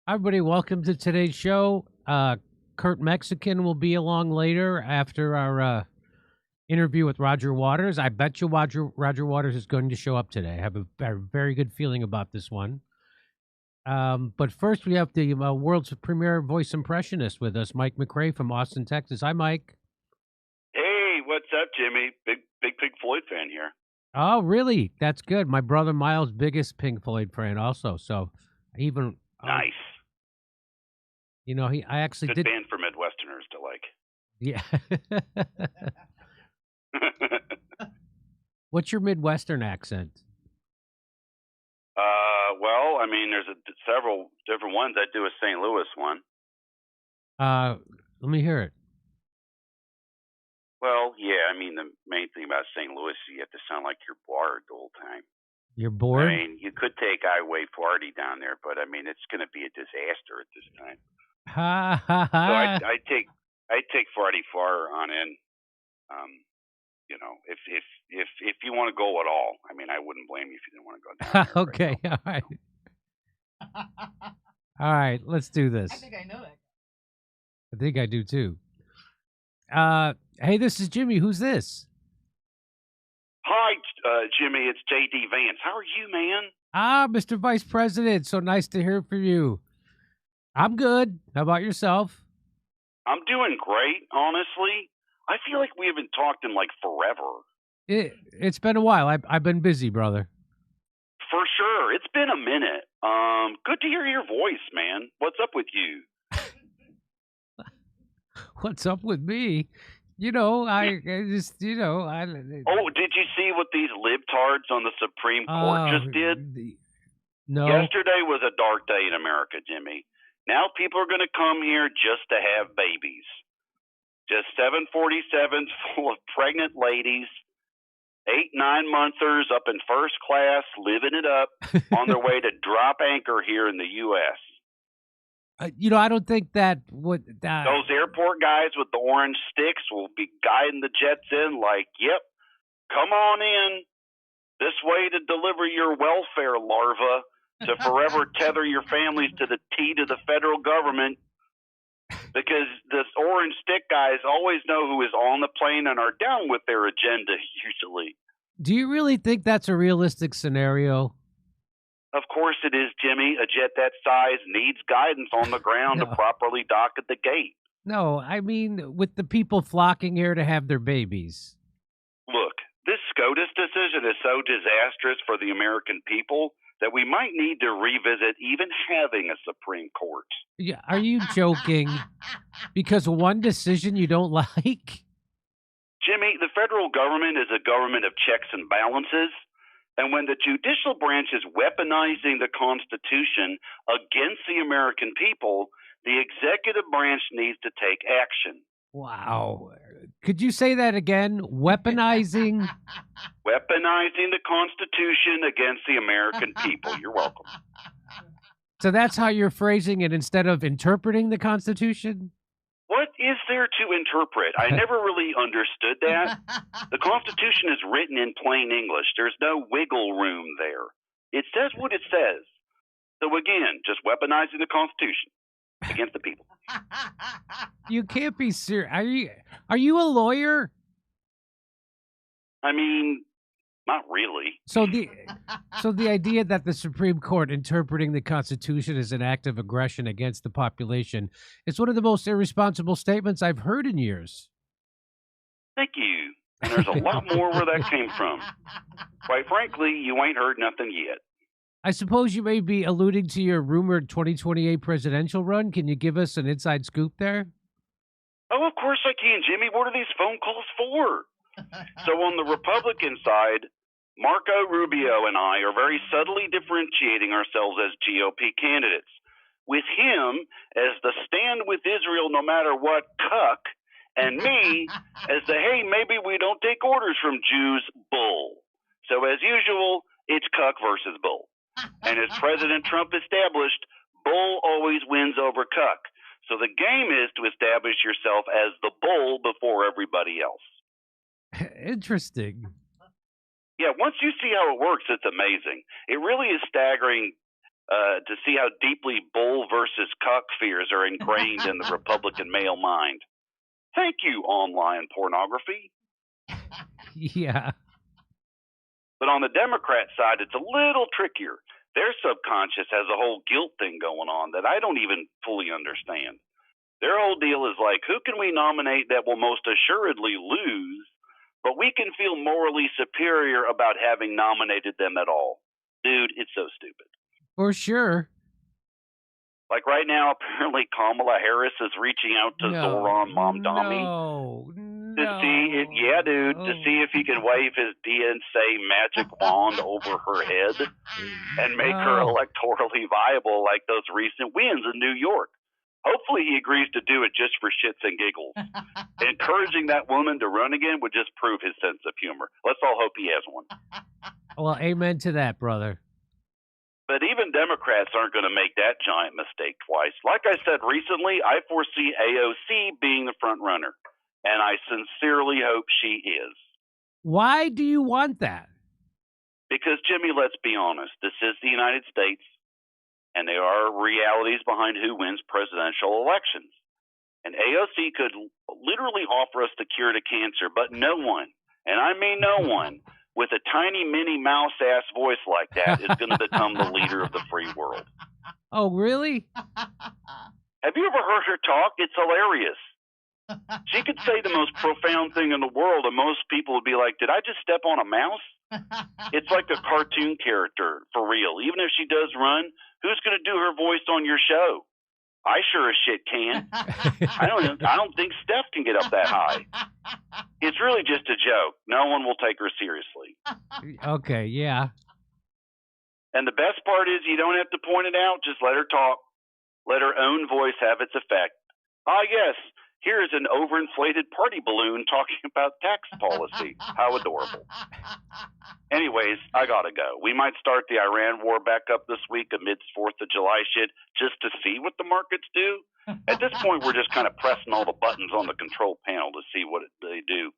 Everybody, welcome to today's show. Kurt Mexican will be along later after our interview with Roger Waters. I bet you Roger Waters is going to show up today. I have a very good feeling about this one. But first, we have the world's premier voice impressionist with us, Mike McRae from Austin, Texas. Hi, Mike. Hey, what's up, Jimmy? Big Pink Floyd fan here. Oh, really? That's good. My brother Miles, biggest Pink Floyd fan also. So even nice. You know, I actually Good did. band for Midwesterners to like. Yeah. What's your Midwestern accent? Well, I mean, there's several different ones. I do a St. Louis one. Let me hear it. Well, yeah, I mean, the main thing about St. Louis is you have to sound like you're bored the whole time. You're bored? I mean, you could take Highway 40 down there, but I mean, it's going to be a disaster at this time. Ha ha ha. So I take 44 on in. You know, if you want to go at all, I mean, I wouldn't blame you if you didn't want to go down there. Okay, right all right, let's do this. I think I know that. I think I do too. Hey, this is Jimmy. Who's this? Hi, Jimmy. It's J.D. Vance. How are you, man? Mr. Vice President. So nice to hear from you. I'm good. How about yourself? I'm doing great, honestly. I feel like we haven't talked in like forever. It's been a while. I've been busy, brother. For sure. It's been a minute. Good to hear your voice, man. What's up with you? What's up with me? You know, I just, you know, Oh, did you see what these libtards on the Supreme Court just did? No. Yesterday was a dark day in America, Jimmy. Now people are going to come here just to have babies. Just 747s full of pregnant ladies, 8-9-monthers up in first class, living it up on their way to drop anchor here in the U.S. You know, I don't think that would. Those airport guys with the orange sticks will be guiding the jets in like, yep, come on in. This way to deliver your welfare larva to forever tether your families to the T to the federal government. Because the orange stick guys always know who is on the plane and are down with their agenda, usually. Do you really think that's a realistic scenario? Of course it is, Jimmy. A jet that size needs guidance on the ground to properly dock at the gate. No, I mean, with the people flocking here to have their babies. Look, this SCOTUS decision is so disastrous for the American people that we might need to revisit even having a Supreme Court. Yeah, are you joking? Because one decision you don't like? Jimmy, the federal government is a government of checks and balances. And when the judicial branch is weaponizing the Constitution against the American people, the executive branch needs to take action. Wow. Could you say that again? Weaponizing? Weaponizing the Constitution against the American people. You're welcome. So that's how you're phrasing it instead of interpreting the Constitution? What is there to interpret? I never really understood that. The Constitution is written in plain English. There's no wiggle room there. It says what it says. So again, just weaponizing the Constitution against the people. You can't be serious. Are you a lawyer? I mean, not really. So the idea that the Supreme Court interpreting the Constitution as an act of aggression against the population is one of the most irresponsible statements I've heard in years. Thank you. And there's a lot more where that came from. Quite frankly, you ain't heard nothing yet. I suppose you may be alluding to your rumored 2028 presidential run. Can you give us an inside scoop there? Oh, of course I can, Jimmy. What are these phone calls for? So on the Republican side, Marco Rubio and I are very subtly differentiating ourselves as GOP candidates. With him as the stand with Israel no matter what cuck, and me as the hey, maybe we don't take orders from Jews bull. So as usual, it's cuck versus bull. And as President Trump established, bull always wins over cuck. So the game is to establish yourself as the bull before everybody else. Interesting. Yeah, once you see how it works, it's amazing. It really is staggering to see how deeply bull versus cuck fears are ingrained in the Republican male mind. Thank you, online pornography. Yeah. But on the Democrat side, it's a little trickier. Their subconscious has a whole guilt thing going on that I don't even fully understand. Their whole deal is like, who can we nominate that will most assuredly lose, but we can feel morally superior about having nominated them at all? Dude, it's so stupid. For sure. Like right now, apparently Kamala Harris is reaching out to Zoran Mamdani to see, to see if he can wave his DNC magic wand over her head and make her electorally viable like those recent wins in New York. Hopefully he agrees to do it just for shits and giggles. Encouraging that woman to run again would just prove his sense of humor. Let's all hope he has one. Well, amen to that, brother. But even Democrats aren't going to make that giant mistake twice. Like I said recently, I foresee AOC being the front runner, and I sincerely hope she is. Why do you want that? Because, Jimmy, let's be honest. This is the United States, and there are realities behind who wins presidential elections. And AOC could literally offer us the cure to cancer, but no one, and I mean no one, with a tiny mini mouse-ass voice like that is going to become the leader of the free world. Oh, really? Have you ever heard her talk? It's hilarious. She could say the most profound thing in the world, and most people would be like, did I just step on a mouse? It's like a cartoon character, for real. Even if she does run, who's going to do her voice on your show? I sure as shit can. I don't think Steph can get up that high. It's really just a joke. No one will take her seriously. Okay, yeah. And the best part is you don't have to point it out. Just let her talk. Let her own voice have its effect. Ah, yes, here is an overinflated party balloon talking about tax policy. How adorable. Anyways, I gotta go. We might start the Iran war back up this week amidst 4th of July shit just to see what the markets do. At this point, we're just kind of pressing all the buttons on the control panel to see what they do.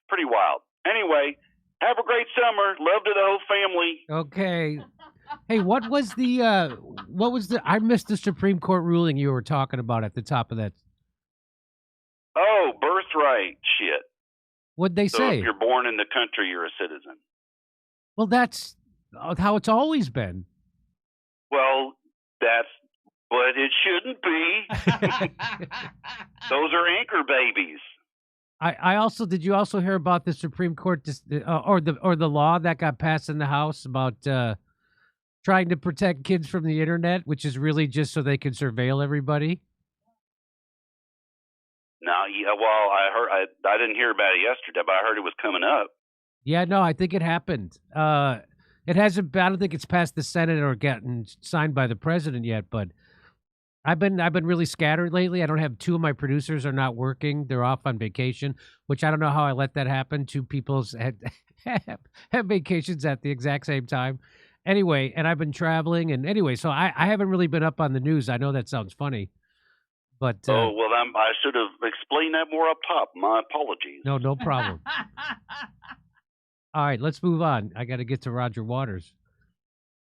Pretty wild. Anyway, have a great summer. Love to the whole family. Okay. Hey, what was the, I missed the Supreme Court ruling you were talking about at the top of that. Oh, birthright shit. What'd they So say? if you're born in the country, you're a citizen. Well, that's how it's always been. Well, but it shouldn't be. Those are anchor babies. I also, did you also hear about the Supreme Court or the law that got passed in the House about trying to protect kids from the internet, which is really just so they can surveil everybody? No, yeah, well, I didn't hear about it yesterday, but I heard it was coming up. Yeah, no, I think it happened. It hasn't. I don't think it's passed the Senate or gotten signed by the president yet. But I've been really scattered lately. I don't have two of my producers are not working; they're off on vacation. Which I don't know how I let that happen. Two people's have vacations at the exact same time. Anyway, and I've been traveling, and anyway, so I haven't really been up on the news. I know that sounds funny, but oh well, I should have explained that more up top. My apologies. No problem. All right, let's move on. I got to get to Roger Waters.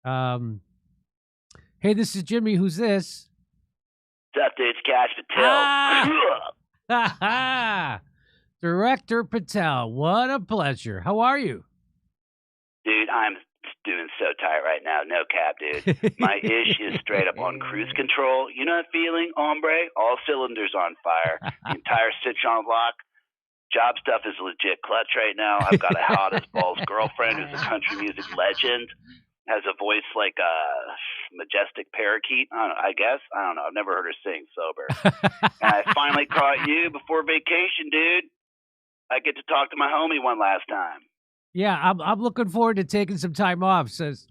Hey, this is Jimmy. Who's this? What's up, dude? It's Cash Patel. Director Patel. What a pleasure. How are you? Dude, I'm doing so tight right now. No cap, dude. My ish is straight up on cruise control. You know that feeling, hombre? All cylinders on fire. The entire stitch on lock. Job stuff is legit clutch right now. I've got a hot as balls girlfriend who's a country music legend. Has a voice like a majestic parakeet. I guess. I don't know. I've never heard her sing sober. And I finally caught you before vacation, dude. I get to talk to my homie one last time. Yeah, I'm looking forward to taking some time off. Says,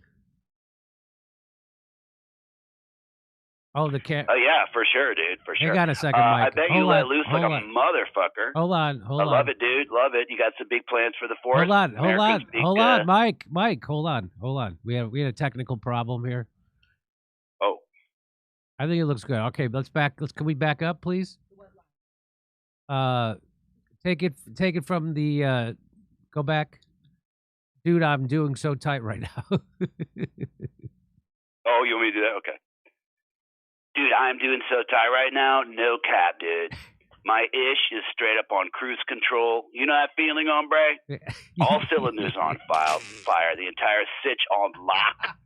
oh, the cat. Oh yeah, for sure, dude, for sure. Hang on a second, Mike. I bet you let loose like a motherfucker. Hold on. I love it, dude. Love it. You got some big plans for the forest. Hold on, Mike. Hold on. We had a technical problem here. Oh, I think it looks good. Okay, can we back up, please? Take it from the. Go back. Dude, I'm doing so tight right now. Oh, you want me to do that? Okay. Dude, I'm doing so tight right now. No cap, dude. My ish is straight up on cruise control. You know that feeling, hombre? All cylinders on fire. The entire sitch on lock.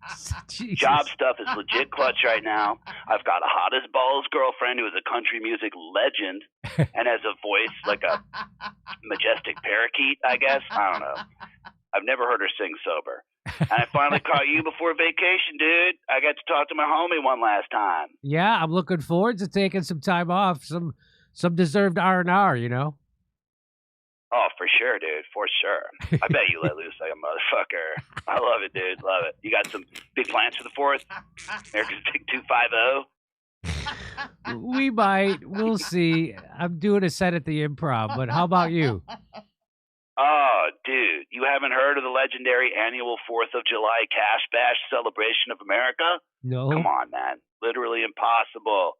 Jesus. Job stuff is legit clutch right now. I've got a hot as balls girlfriend who is a country music legend and has a voice like a majestic parakeet, I guess. I don't know. I've never heard her sing sober. And I finally caught you before vacation, dude. I got to talk to my homie one last time. Yeah, I'm looking forward to taking some time off, some deserved R&R, you know? Oh, for sure, dude. For sure. I bet you let loose like a motherfucker. I love it, dude. Love it. You got some big plans for the 4th? America's Big 250? We might. We'll see. I'm doing a set at the Improv, but how about you? Oh, dude. You haven't heard of the legendary annual 4th of July Cash Bash celebration of America? No. Come on, man. Literally impossible.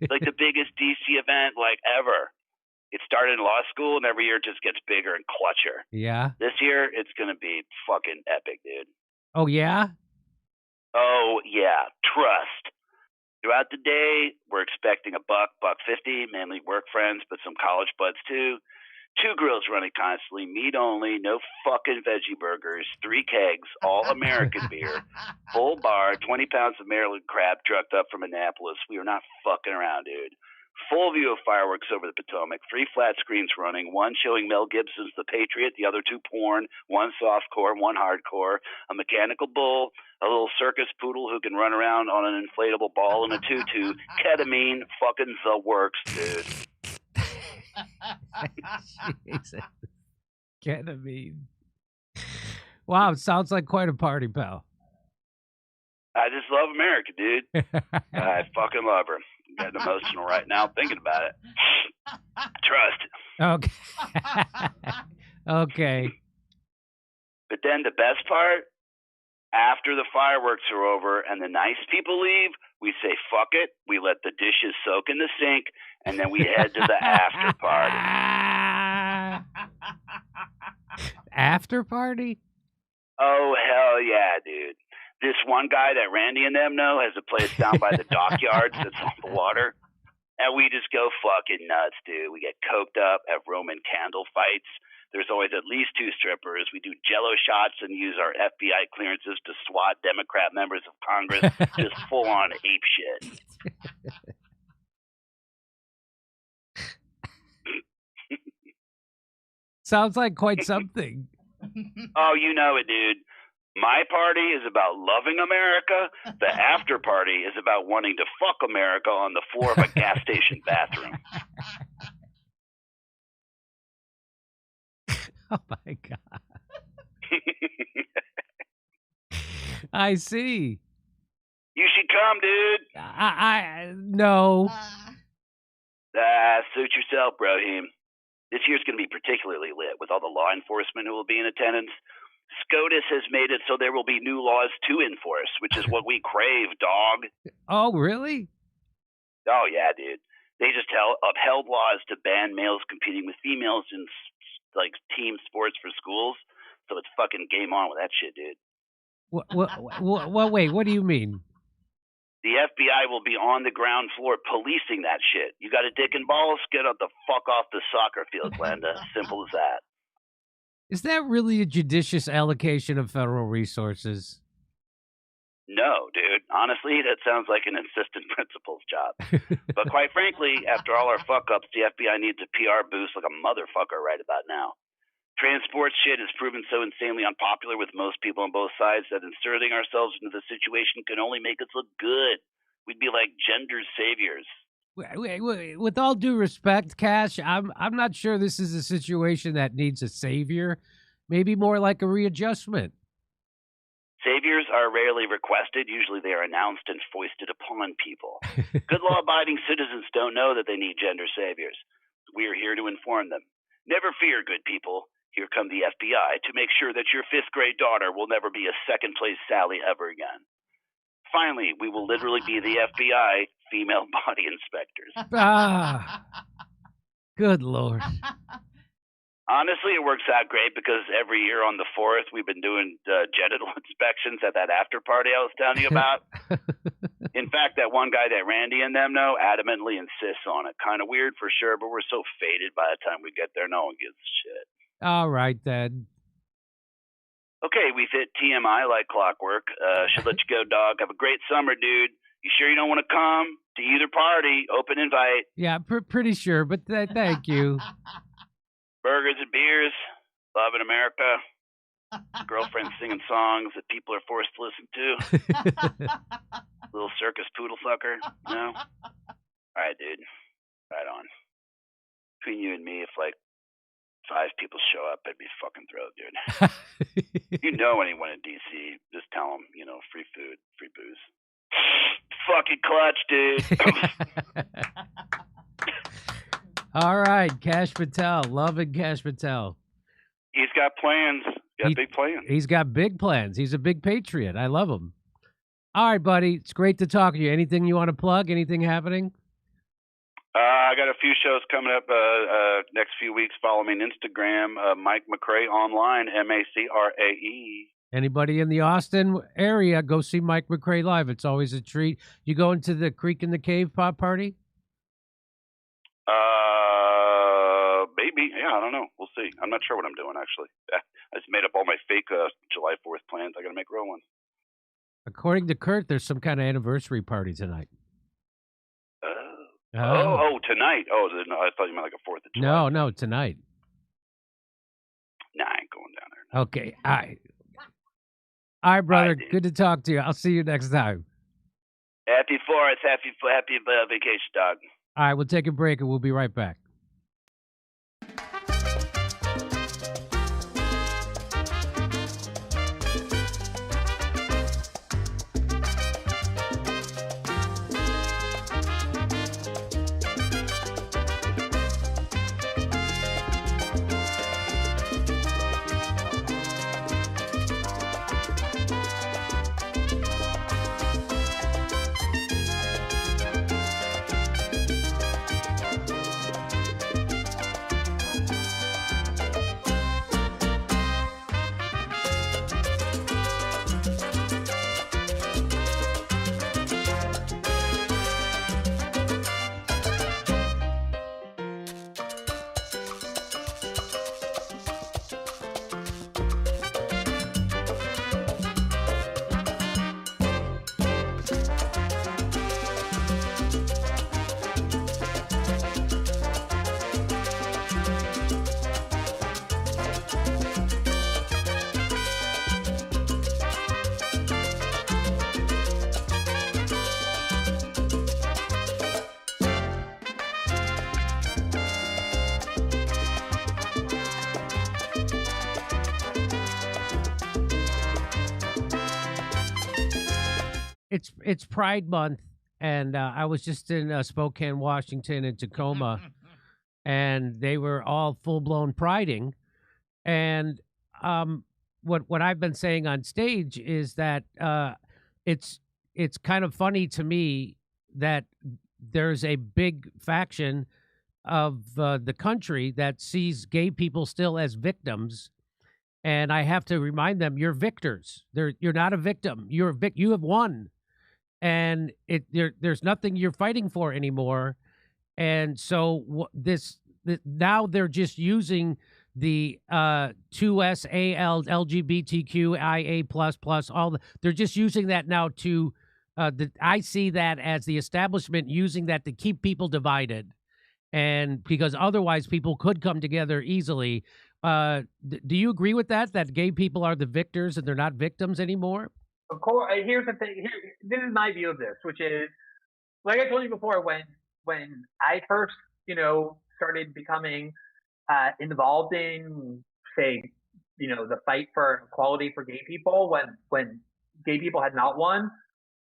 Like the biggest DC event like ever. It started in law school, and every year it just gets bigger and clutcher. Yeah? This year, it's going to be fucking epic, dude. Oh, yeah? Oh, yeah. Trust. Throughout the day, we're expecting $1.50, mainly work friends, but some college buds, too. 2 grills running constantly, meat only, no fucking veggie burgers, 3 kegs, all American beer, full bar, 20 pounds of Maryland crab trucked up from Annapolis. We are not fucking around, dude. Full view of fireworks over the Potomac, 3 flat screens running, 1 showing Mel Gibson's The Patriot, the other 2 porn, 1 softcore, 1 hardcore, a mechanical bull, a little circus poodle who can run around on an inflatable ball in a tutu, ketamine, fucking the works, dude. Jesus. Ketamine. Wow, it sounds like quite a party, pal. I just love America, dude. I fucking love her. I'm getting emotional right now thinking about it. Trust. Okay. Okay. But then the best part, after the fireworks are over and the nice people leave, we say, fuck it. We let the dishes soak in the sink, and then we head to the after party. After party? Oh, hell yeah, dude. This one guy that Randy and them know has a place down by the dockyards that's on the water. And we just go fucking nuts, dude. We get coked up, have Roman candle fights. There's always at least 2 strippers. We do jello shots and use our FBI clearances to swat Democrat members of Congress. Just full on ape shit. Sounds like quite something. Oh, you know it, dude. My party is about loving America. The after party is about wanting to fuck America on the floor of a gas station bathroom. Oh, my God. I see. You should come, dude. No. Suit yourself, Brohim. This year's going to be particularly lit with all the law enforcement who will be in attendance. SCOTUS has made it so there will be new laws to enforce, which is what we crave, dog. Oh, really? Oh, yeah, dude. They just upheld laws to ban males competing with females in, like, team sports for schools. So it's fucking game on with that shit, dude. Wait, what do you mean? The FBI will be on the ground floor policing that shit. You got a dick and balls? Get the fuck off the soccer field, Glenda. Simple as that. Is that really a judicious allocation of federal resources? No, dude. Honestly, that sounds like an assistant principal's job. But quite frankly, after all our fuck-ups, the FBI needs a PR boost like a motherfucker right about now. Transport shit has proven so insanely unpopular with most people on both sides that inserting ourselves into the situation can only make us look good. We'd be like gender saviors. With all due respect, Cash, I'm not sure this is a situation that needs a savior. Maybe more like a readjustment. Saviors are rarely requested. Usually they are announced and foisted upon people. Good law-abiding citizens don't know that they need gender saviors. We are here to inform them. Never fear, good people. Here come the FBI to make sure that your 5th grade daughter will never be a second-place Sally ever again. Finally, we will literally be the FBI female body inspectors. Good Lord. Honestly, it works out great because every year on the 4th, we've been doing genital inspections at that after party I was telling you about. In fact, that one guy that Randy and them know adamantly insists on it. Kind of weird for sure, but we're so faded by the time we get there, no one gives a shit. All right, then. Okay, we've hit TMI like clockwork. Should let you go, dog. Have a great summer, dude. You sure you don't want to come to either party? Open invite. Yeah, pretty sure, but thank you. Burgers and beers. Love in America. Girlfriend singing songs that people are forced to listen to. Little circus poodle fucker, you know? All right, dude. Right on. Between you and me, if like 5 people show up, I'd be fucking thrilled, dude. You know anyone in DC, just tell them, you know, free food, free booze. Fucking clutch, dude. All right, Cash Patel. Loving Cash Patel. He's got plans. Big plans. He's got big plans. He's a big patriot. I love him. All right, buddy. It's great to talk to you. Anything you want to plug? Anything happening? I got a few shows coming up next few weeks. Follow me on Instagram, Mike McRae online, MACRAE. Anybody in the Austin area, go see Mike McRae live. It's always a treat. You going to the Creek in the Cave pop party? Maybe. Yeah, I don't know. We'll see. I'm not sure what I'm doing, actually. I just made up all my fake July 4th plans. I got to make real ones. According to Kurt, there's some kind of anniversary party tonight. Tonight. Oh, no, I thought you meant like a 4th of July. No, tonight. Nah, I ain't going down there. Okay, all right. All right, brother. Good to talk to you. I'll see you next time. Happy 4th. Happy vacation, dog. All right, we'll take a break and we'll be right back. It's Pride Month, and I was just in Spokane, Washington, and Tacoma, and they were all full-blown priding. And what I've been saying on stage is that it's kind of funny to me that there's a big faction of the country that sees gay people still as victims. And I have to remind them, you're victors. You're not a victim. You have won. And there's nothing you're fighting for anymore. And so now they're just using the 2SAL, LGBTQIA++, they're just using that now to, I see that as the establishment using that to keep people divided. And because otherwise people could come together easily. Do you agree with that gay people are the victors and they're not victims anymore? Of course. Here's the thing. This is my view of this, which is, like I told you before, when I first, started becoming involved in, say, the fight for equality for gay people, when gay people had not won.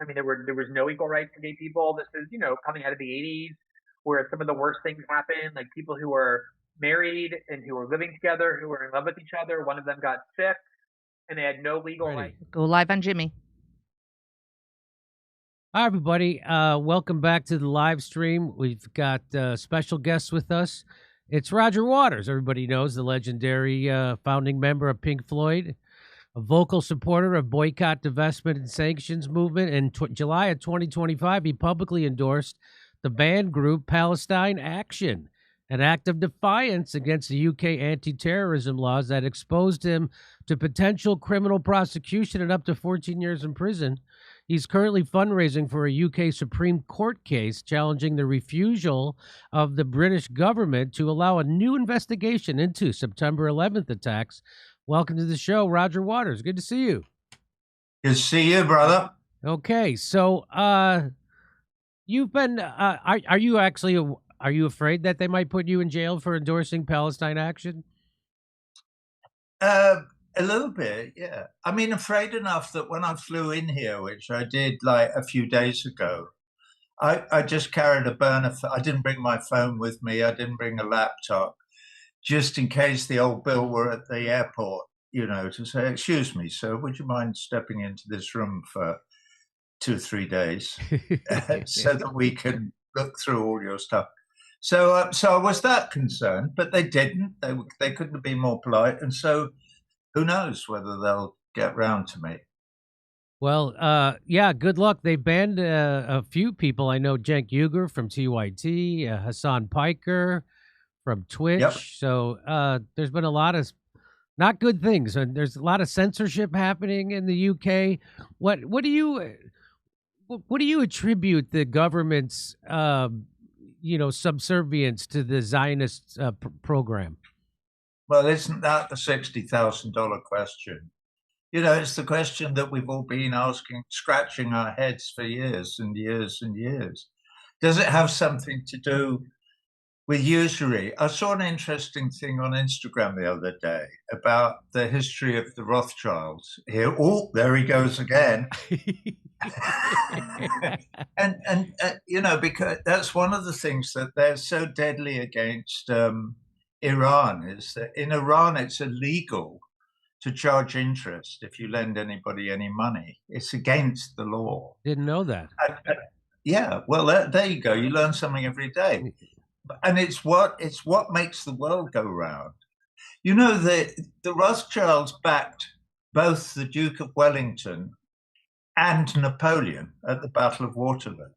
I mean, there was no equal rights for gay people. This is, coming out of the 80s, where some of the worst things happened, like people who were married and who were living together, who were in love with each other. One of them got sick, and they had no legal rights. Go live on Jimmy. Hi, everybody. Welcome back to the live stream. We've got special guests with us. It's Roger Waters. Everybody knows the legendary founding member of Pink Floyd, a vocal supporter of boycott, divestment, and sanctions movement. In July of 2025, he publicly endorsed the banned group Palestine Action, an act of defiance against the UK anti-terrorism laws that exposed him to potential criminal prosecution and up to 14 years in prison. He's currently fundraising for a UK Supreme Court case challenging the refusal of the British government to allow a new investigation into September 11th attacks Welcome to the show, Roger Waters. Good to see you. Good to see you, brother. Okay, so you've been. Are you actually? Are you afraid that they might put you in jail for endorsing Palestine action? A little bit, yeah. I mean, afraid enough that when I flew in here, which I did like a few days ago, I just carried a burner. I didn't bring my phone with me. I didn't bring a laptop, just in case the old Bill were at the airport, to say, excuse me, sir, would you mind stepping into this room for 2 or 3 days so that we can look through all your stuff. So I was that concerned, but they didn't. They couldn't have been more polite. And so who knows whether they'll get round to me. Well, yeah, good luck. They banned a few people. I know Cenk Uygur from TYT, Hassan Piker from Twitch. Yep. So there's been a lot of not good things, and there's a lot of censorship happening in the UK. What do you attribute the government's subservience to the Zionist program? Well, isn't that the $60,000 question? It's the question that we've all been asking, scratching our heads for years and years and years. Does it have something to do with usury? I saw an interesting thing on Instagram the other day about the history of the Rothschilds. Here, oh, there he goes again. and because that's one of the things that they're so deadly against Iran, is that in Iran it's illegal to charge interest if you lend anybody any money. It's against the law. Didn't know that. Yeah, well, there you go. You learn something every day. And it's what makes the world go round. The Rothschilds backed both the Duke of Wellington and Napoleon at the Battle of Waterloo.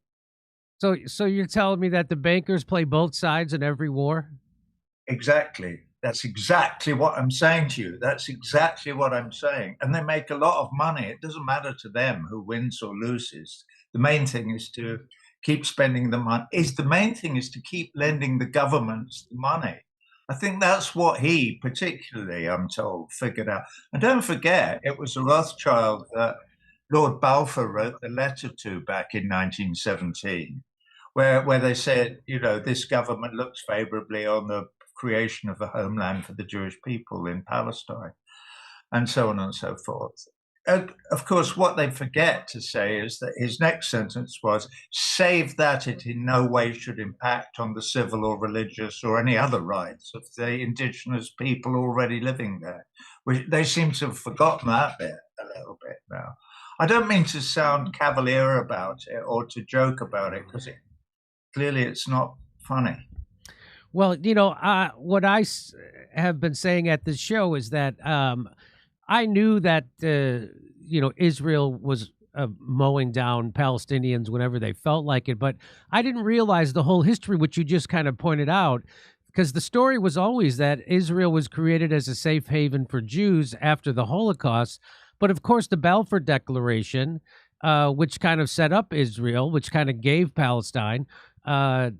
So you're telling me that the bankers play both sides in every war? Exactly. That's exactly what I'm saying to you. That's exactly what I'm saying. And they make a lot of money. It doesn't matter to them who wins or loses. The main thing is to keep spending the money. The main thing is to keep lending the governments the money. I think that's what he particularly, I'm told, figured out. And don't forget, it was a Rothschild that Lord Balfour wrote the letter to back in 1917, where they said, this government looks favorably on the creation of a homeland for the Jewish people in Palestine, and so on and so forth. Of course, what they forget to say is that his next sentence was, save that it in no way should impact on the civil or religious or any other rights of the indigenous people already living there. Which they seem to have forgotten that bit a little bit now. I don't mean to sound cavalier about it or to joke about it, because clearly it's not funny. Well, what I have been saying at this show is that I knew that, Israel was mowing down Palestinians whenever they felt like it, but I didn't realize the whole history, which you just kind of pointed out, because the story was always that Israel was created as a safe haven for Jews after the Holocaust. But of course, the Balfour Declaration, which kind of set up Israel, which kind of gave Palestine, via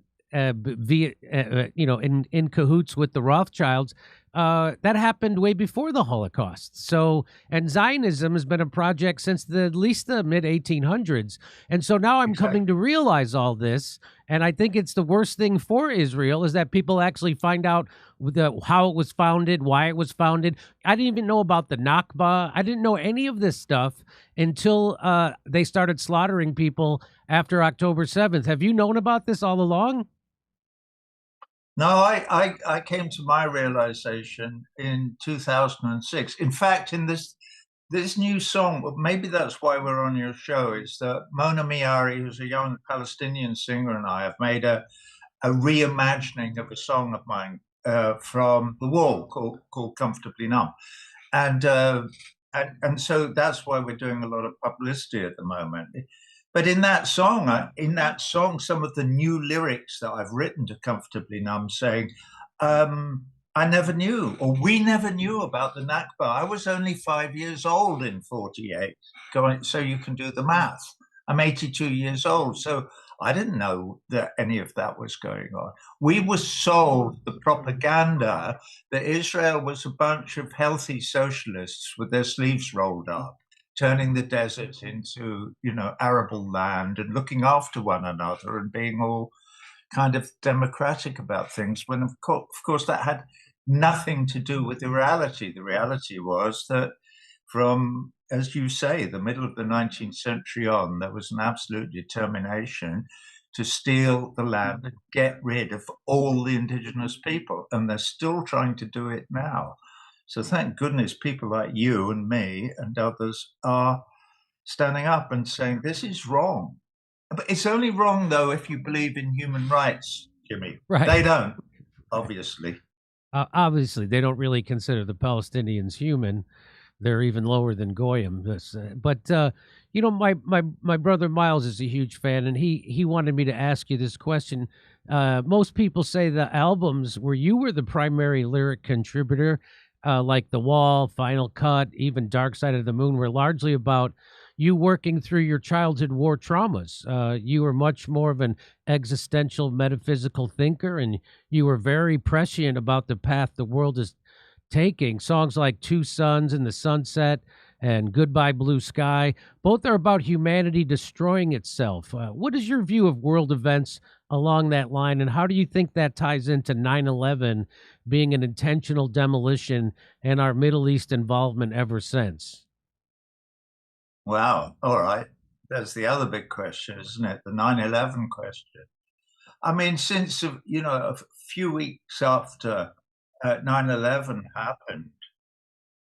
in cahoots with the Rothschilds, that happened way before the Holocaust. So, and Zionism has been a project since at least the mid 1800s. And so now I'm coming to realize all this. And I think it's the worst thing for Israel is that people actually find out how it was founded, why it was founded. I didn't even know about the Nakba. I didn't know any of this stuff until they started slaughtering people after October 7th. Have you known about this all along? No, I came to my realization in 2006. In fact, in this new song, maybe that's why we're on your show, is that Mona Miari, who's a young Palestinian singer, and I have made a reimagining of a song of mine from The Wall called Comfortably Numb. And so that's why we're doing a lot of publicity at the moment. But in that song, some of the new lyrics that I've written to Comfortably Numb saying, I never knew, or we never knew about the Nakba. I was only 5 years old in 48. So you can do the math. I'm 82 years old. So I didn't know that any of that was going on. We were sold the propaganda that Israel was a bunch of healthy socialists with their sleeves rolled up, turning the desert into, arable land and looking after one another and being all kind of democratic about things, when of course that had nothing to do with the reality. The reality was that from, as you say, the middle of the 19th century on, there was an absolute determination to steal the land and get rid of all the indigenous people. And they're still trying to do it now. So thank goodness people like you and me and others are standing up and saying, this is wrong. But it's only wrong, though, if you believe in human rights, Jimmy. Right. They don't, obviously. Obviously, they don't really consider the Palestinians human. They're even lower than Goyim. But my brother Miles is a huge fan, and he wanted me to ask you this question. Most people say the albums where you were the primary lyric contributor, like The Wall, Final Cut, even Dark Side of the Moon, were largely about you working through your childhood war traumas. You were much more of an existential, metaphysical thinker, and you were very prescient about the path the world is taking. Songs like Two Suns in the Sunset and Goodbye Blue Sky, both are about humanity destroying itself. What is your view of world events along that line, and how do you think that ties into 9/11 being an intentional demolition and our Middle East involvement ever since? Wow. All right. That's the other big question, isn't it? The 9/11 question. I mean, since, a few weeks after 9/11 happened,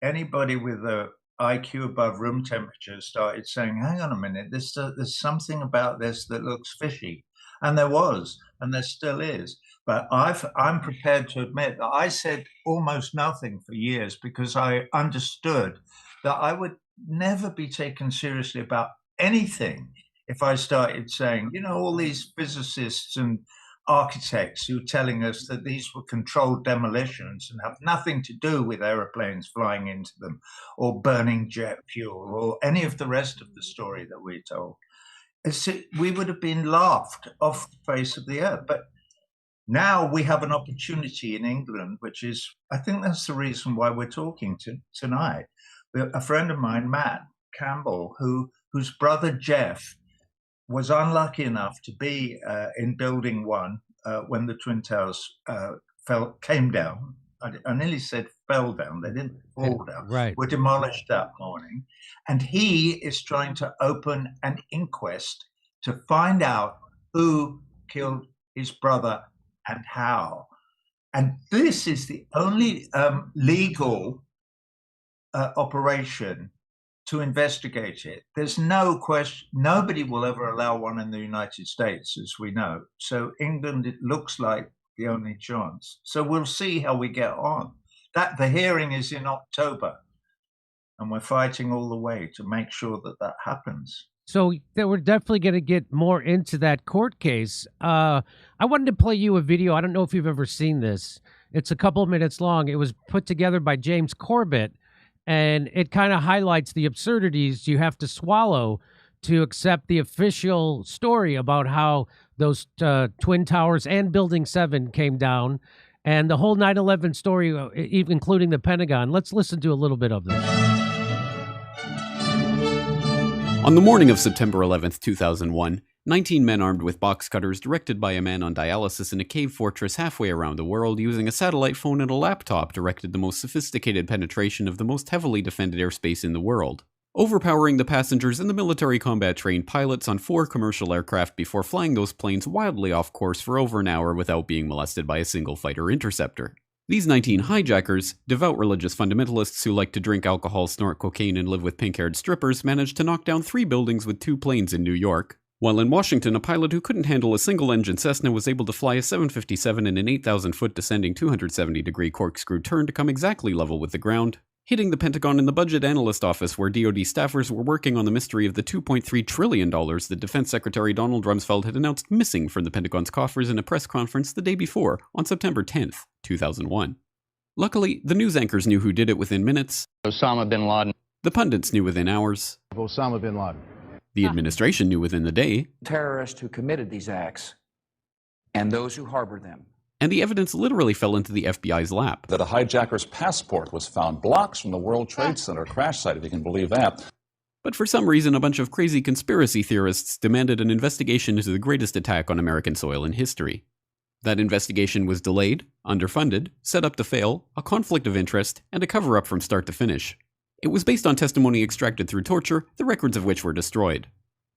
anybody with a IQ above room temperature started saying, hang on a minute, there's something about this that looks fishy. And there was, and there still is. But I'm prepared to admit that I said almost nothing for years because I understood that I would never be taken seriously about anything if I started saying, all these physicists and architects who are telling us that these were controlled demolitions and have nothing to do with aeroplanes flying into them or burning jet fuel or any of the rest of the story that we told. We would have been laughed off the face of the earth. But now we have an opportunity in England, which is, I think that's the reason why we're talking tonight. A friend of mine, Matt Campbell, whose brother Jeff was unlucky enough to be in Building 1 when the Twin Towers came down. I nearly said fell down. They didn't fall down. Right. Were demolished that morning. And he is trying to open an inquest to find out who killed his brother and how. And this is the only legal operation to investigate it. There's no question. Nobody will ever allow one in the United States, as we know. So England, it looks like the only chance. So we'll see how we get on. The hearing is in October, and we're fighting all the way to make sure that happens. So we're definitely going to get more into that court case. I wanted to play you a video. I don't know if you've ever seen this. It's a couple of minutes long. It was put together by James Corbett, and it kind of highlights the absurdities you have to swallow to accept the official story about how those Twin Towers and Building 7 came down, and the whole 9/11 story, even including the Pentagon. Let's listen to a little bit of this. On the morning of September 11th, 2001, 19 men armed with box cutters, directed by a man on dialysis in a cave fortress halfway around the world using a satellite phone and a laptop, directed the most sophisticated penetration of the most heavily defended airspace in the world, overpowering the passengers and the military combat-trained pilots on 4 commercial aircraft before flying those planes wildly off course for over an hour without being molested by a single fighter interceptor. These 19 hijackers, devout religious fundamentalists who like to drink alcohol, snort cocaine, and live with pink-haired strippers, managed to knock down 3 buildings with 2 planes in New York, while in Washington, a pilot who couldn't handle a single-engine Cessna was able to fly a 757 in an 8,000-foot descending 270-degree corkscrew turn to come exactly level with the ground, hitting the Pentagon in the Budget Analyst Office where DoD staffers were working on the mystery of the $2.3 trillion that Defense Secretary Donald Rumsfeld had announced missing from the Pentagon's coffers in a press conference the day before, on September 10th, 2001. Luckily, the news anchors knew who did it within minutes. Osama bin Laden. The pundits knew within hours. Osama bin Laden. The administration knew within the day. Terrorists who committed these acts and those who harbored them. And the evidence literally fell into the FBI's lap. That a hijacker's passport was found blocks from the World Trade Center crash site, if you can believe that. But for some reason, a bunch of crazy conspiracy theorists demanded an investigation into the greatest attack on American soil in history. That investigation was delayed, underfunded, set up to fail, a conflict of interest, and a cover-up from start to finish. It was based on testimony extracted through torture, the records of which were destroyed.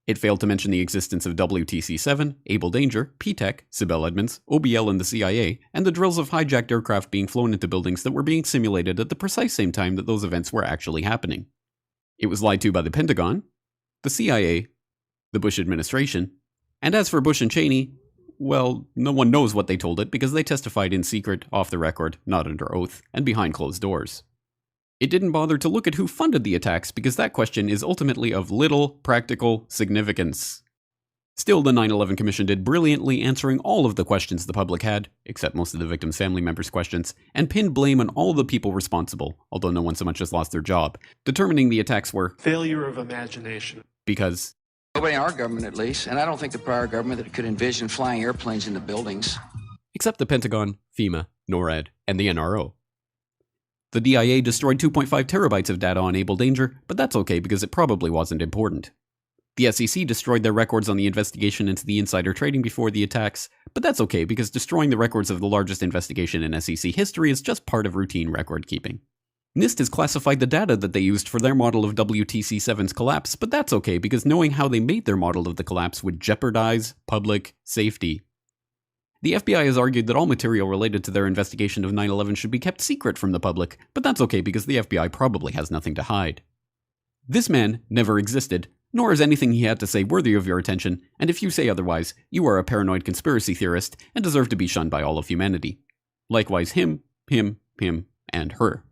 It failed to mention the existence of WTC-7, Able Danger, P-TECH, Sibel Edmonds, OBL and the CIA, and the drills of hijacked aircraft being flown into buildings that were being simulated at the precise same time that those events were actually happening. It was lied to by the Pentagon, the CIA, the Bush administration, and as for Bush and Cheney, well, no one knows what they told it because they testified in secret, off the record, not under oath, and behind closed doors. It didn't bother to look at who funded the attacks because that question is ultimately of little practical significance. Still, the 9/11 Commission did brilliantly answering all of the questions the public had, except most of the victims' family members' questions, and pinned blame on all the people responsible, although no one so much as lost their job, determining the attacks were failure of imagination. Because Nobody in our government, at least, and I don't think the prior government that could envision flying airplanes into buildings. Except the Pentagon, FEMA, NORAD, and the NRO. The DIA destroyed 2.5 terabytes of data on Able Danger, but that's okay because it probably wasn't important. The SEC destroyed their records on the investigation into the insider trading before the attacks, but that's okay because destroying the records of the largest investigation in SEC history is just part of routine record keeping. NIST has classified the data that they used for their model of WTC-7's collapse, but that's okay because knowing how they made their model of the collapse would jeopardize public safety. The FBI has argued that all material related to their investigation of 9/11 should be kept secret from the public, but that's okay because the FBI probably has nothing to hide. This man never existed, nor is anything he had to say worthy of your attention, and if you say otherwise, you are a paranoid conspiracy theorist and deserve to be shunned by all of humanity. Likewise him, and her.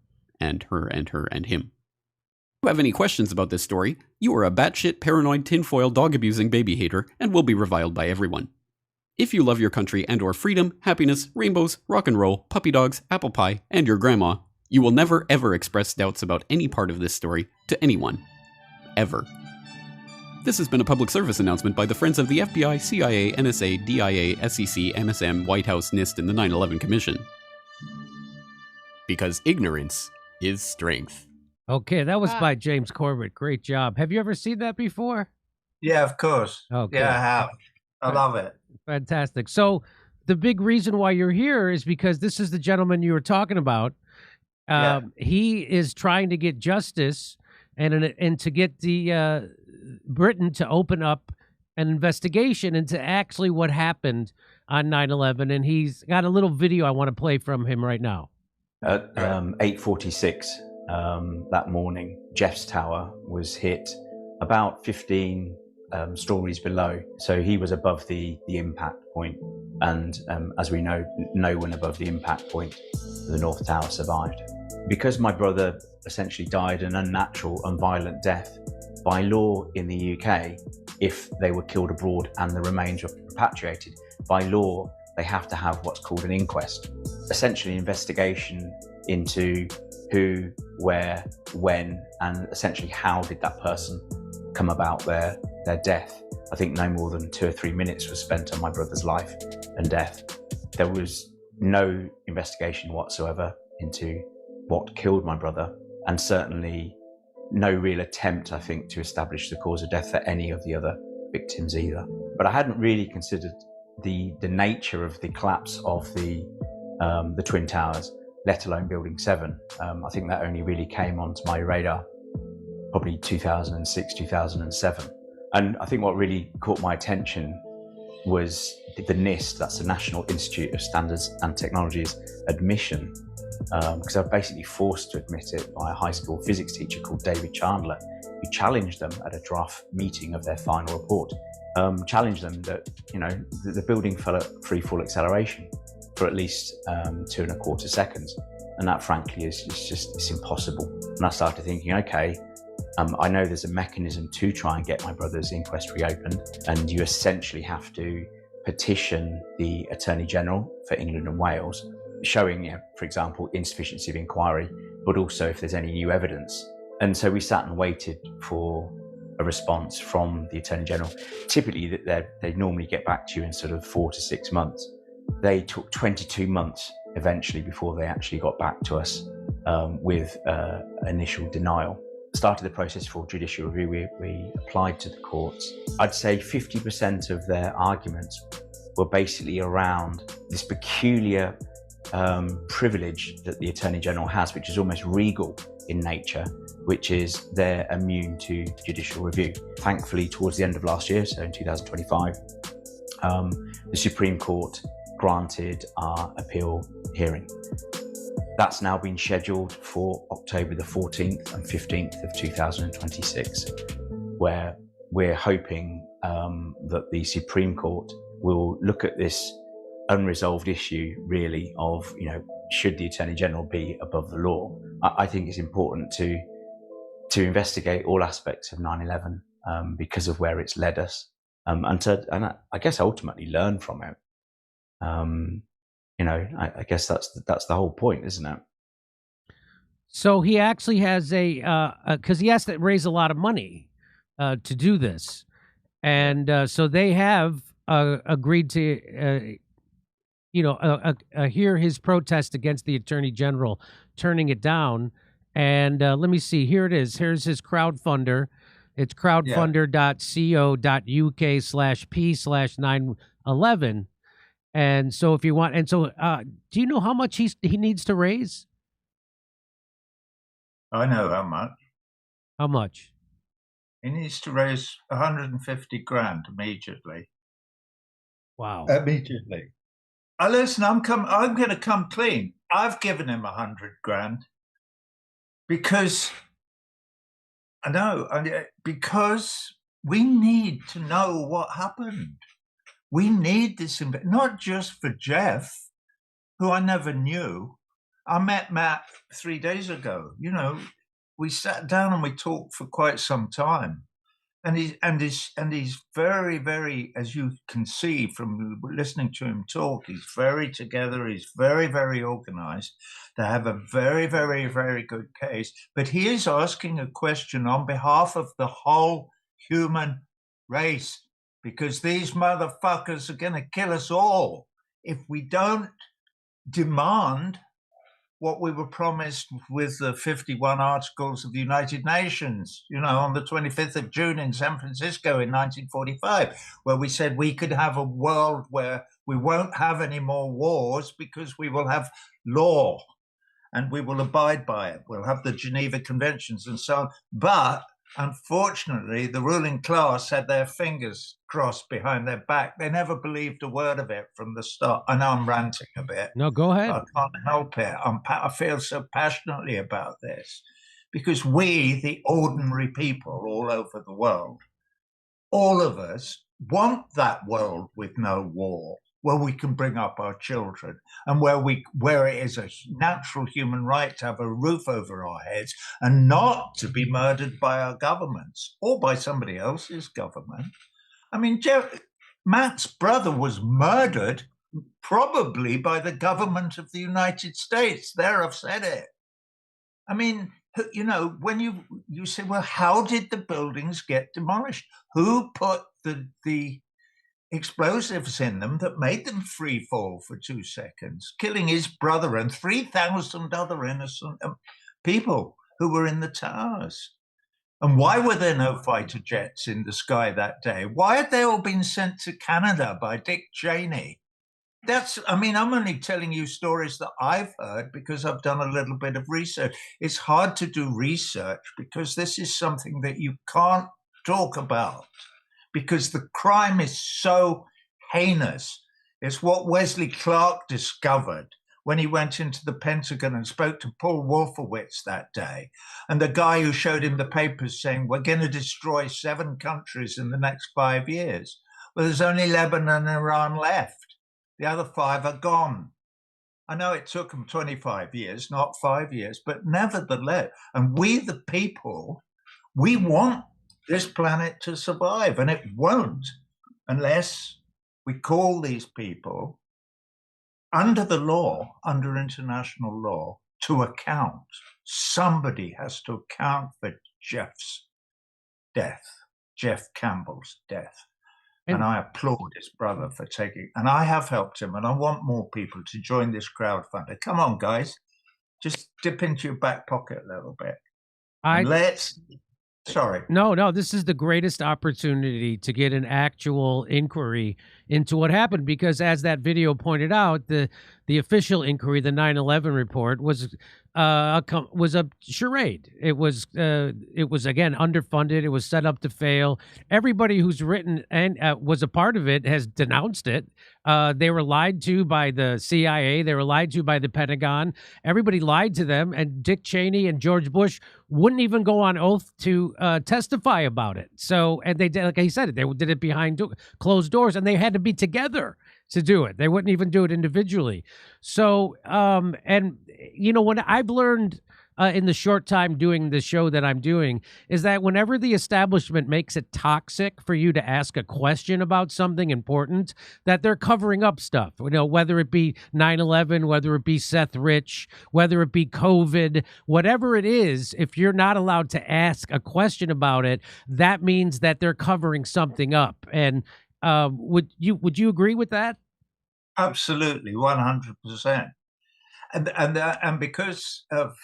And her, and her, and him. If you have any questions about this story, you are a batshit paranoid tinfoil dog-abusing baby hater and will be reviled by everyone. If you love your country and or freedom, happiness, rainbows, rock and roll, puppy dogs, apple pie, and your grandma, you will never ever express doubts about any part of this story to anyone. Ever. This has been a public service announcement by the Friends of the FBI, CIA, NSA, DIA, SEC, MSM, White House, NIST, and the 9/11 Commission. Because ignorance is strength. Okay, that was by James Corbett. Great job. Have you ever seen that before? Yeah, of course. Okay. Yeah, I have. I love it. Fantastic. So the big reason why you're here is because this is the gentleman you were talking about. He is trying to get justice and to get the Britain to open up an investigation into actually what happened on 9/11. And he's got a little video I want to play from him right now. At 8:46 that morning, Jeff's tower was hit about 15 stories below. So he was above the impact point. And as we know, no one above the impact point of the North Tower survived. Because my brother essentially died an unnatural and violent death, by law in the UK, if they were killed abroad and the remains were repatriated, by law, they have to have what's called an inquest. Essentially, an investigation into who, where, when, and essentially how did that person come about their death. I think no more than 2 or 3 minutes was spent on my brother's life and death. There was no investigation whatsoever into what killed my brother, and certainly no real attempt, I think, to establish the cause of death for any of the other victims either. But I hadn't really considered the nature of the collapse of the Twin Towers, let alone Building 7. I think that only really came onto my radar probably 2006, 2007. And I think what really caught my attention was the NIST, that's the National Institute of Standards and Technology's admission, because I was basically forced to admit it by a high school physics teacher called David Chandler, who challenged them at a draft meeting of their final report. Challenged them that, the building fell at free fall acceleration for at least 2.25 seconds. And that frankly it's impossible. And I started thinking, okay, I know there's a mechanism to try and get my brother's inquest reopened, and you essentially have to petition the Attorney General for England and Wales, showing, for example, insufficiency of inquiry, but also if there's any new evidence. And so we sat and waited for a response from the Attorney General. Typically, they normally get back to you in sort of 4 to 6 months. They took 22 months eventually before they actually got back to us with initial denial. Started the process for judicial review. We applied to the courts. I'd say 50% of their arguments were basically around this peculiar privilege that the Attorney General has, which is almost regal in nature, which is they're immune to judicial review. Thankfully, towards the end of last year, so in 2025, the Supreme Court granted our appeal hearing. That's now been scheduled for October the 14th and 15th of 2026, where we're hoping that the Supreme Court will look at this unresolved issue, really, of, should the Attorney General be above the law? I think it's important to investigate all aspects of 9/11 because of where it's led us, and I guess ultimately learn from it. I guess that's the whole point, isn't it? So he actually has because he has to raise a lot of money to do this, and so they have agreed to, hear his protest against the Attorney General turning it down. And let me see. Here it is. Here's his crowdfunder. It's crowdfunder.co.uk/p/9/11. And so if you want, do you know how much he needs to raise? I know how much. How much? He needs to raise 150 grand immediately. Wow. Immediately. Listen, I'm going to come clean. I've given him 100 grand because because we need to know what happened. We need this, not just for Jeff, who I never knew. I met Matt 3 days ago. We sat down and we talked for quite some time. And he's very, very, as you can see from listening to him talk, he's very together. He's very, very organized. They have a very, very, very good case. But he is asking a question on behalf of the whole human race, because these motherfuckers are going to kill us all if we don't demand what we were promised with the 51 Articles of the United Nations, on the 25th of June in San Francisco in 1945, where we said we could have a world where we won't have any more wars because we will have law and we will abide by it. We'll have the Geneva Conventions and so on. But unfortunately, the ruling class had their fingers crossed behind their back. They never believed a word of it from the start. I know I'm ranting a bit. No, go ahead. I can't help it. I feel so passionately about this because we, the ordinary people all over the world, all of us want that world with no war, where we can bring up our children and where it is a natural human right to have a roof over our heads and not to be murdered by our governments or by somebody else's government. I mean, Matt's brother was murdered probably by the government of the United States. There, I've said it. I mean, when you say, well, how did the buildings get demolished? Who put the explosives in them that made them free fall for 2 seconds, killing his brother and 3,000 other innocent people who were in the towers? And why were there no fighter jets in the sky that day? Why had they all been sent to Canada by Dick Cheney? I'm only telling you stories that I've heard because I've done a little bit of research. It's hard to do research because this is something that you can't talk about, because the crime is so heinous. It's what Wesley Clark discovered when he went into the Pentagon and spoke to Paul Wolfowitz that day. And the guy who showed him the papers saying, we're going to destroy 7 countries in the next 5 years. Well, there's only Lebanon and Iran left. The other 5 are gone. I know it took them 25 years, not 5 years, but nevertheless, and we the people, we want this planet to survive, and it won't unless we call these people under the law, under international law, to account. Somebody has to account for Jeff's death. Jeff Campbell's death. And I applaud his brother for taking, and I have helped him, and I want more people to join this crowdfunder. Come on, guys, just dip into your back pocket a little bit. No, this is the greatest opportunity to get an actual inquiry into what happened, because as that video pointed out, the official inquiry, the 9/11 report, was a charade. It was again underfunded. It was set up to fail. Everybody who's written and was a part of it has denounced it. They were lied to by the CIA. They were lied to by the Pentagon. Everybody lied to them, and Dick Cheney and George Bush wouldn't even go on oath to testify about it. So, and they did, like I said, they did it behind closed doors, and they had to be together to do it. They wouldn't even do it individually. So, and you know, what I've learned in the short time doing the show that I'm doing is that whenever the establishment makes it toxic for you to ask a question about something important, that they're covering up stuff, you know, whether it be 9/11, whether it be Seth Rich, whether it be COVID, whatever it is, if you're not allowed to ask a question about it, that means that they're covering something up. And would you agree with that? Absolutely, 100%. And because of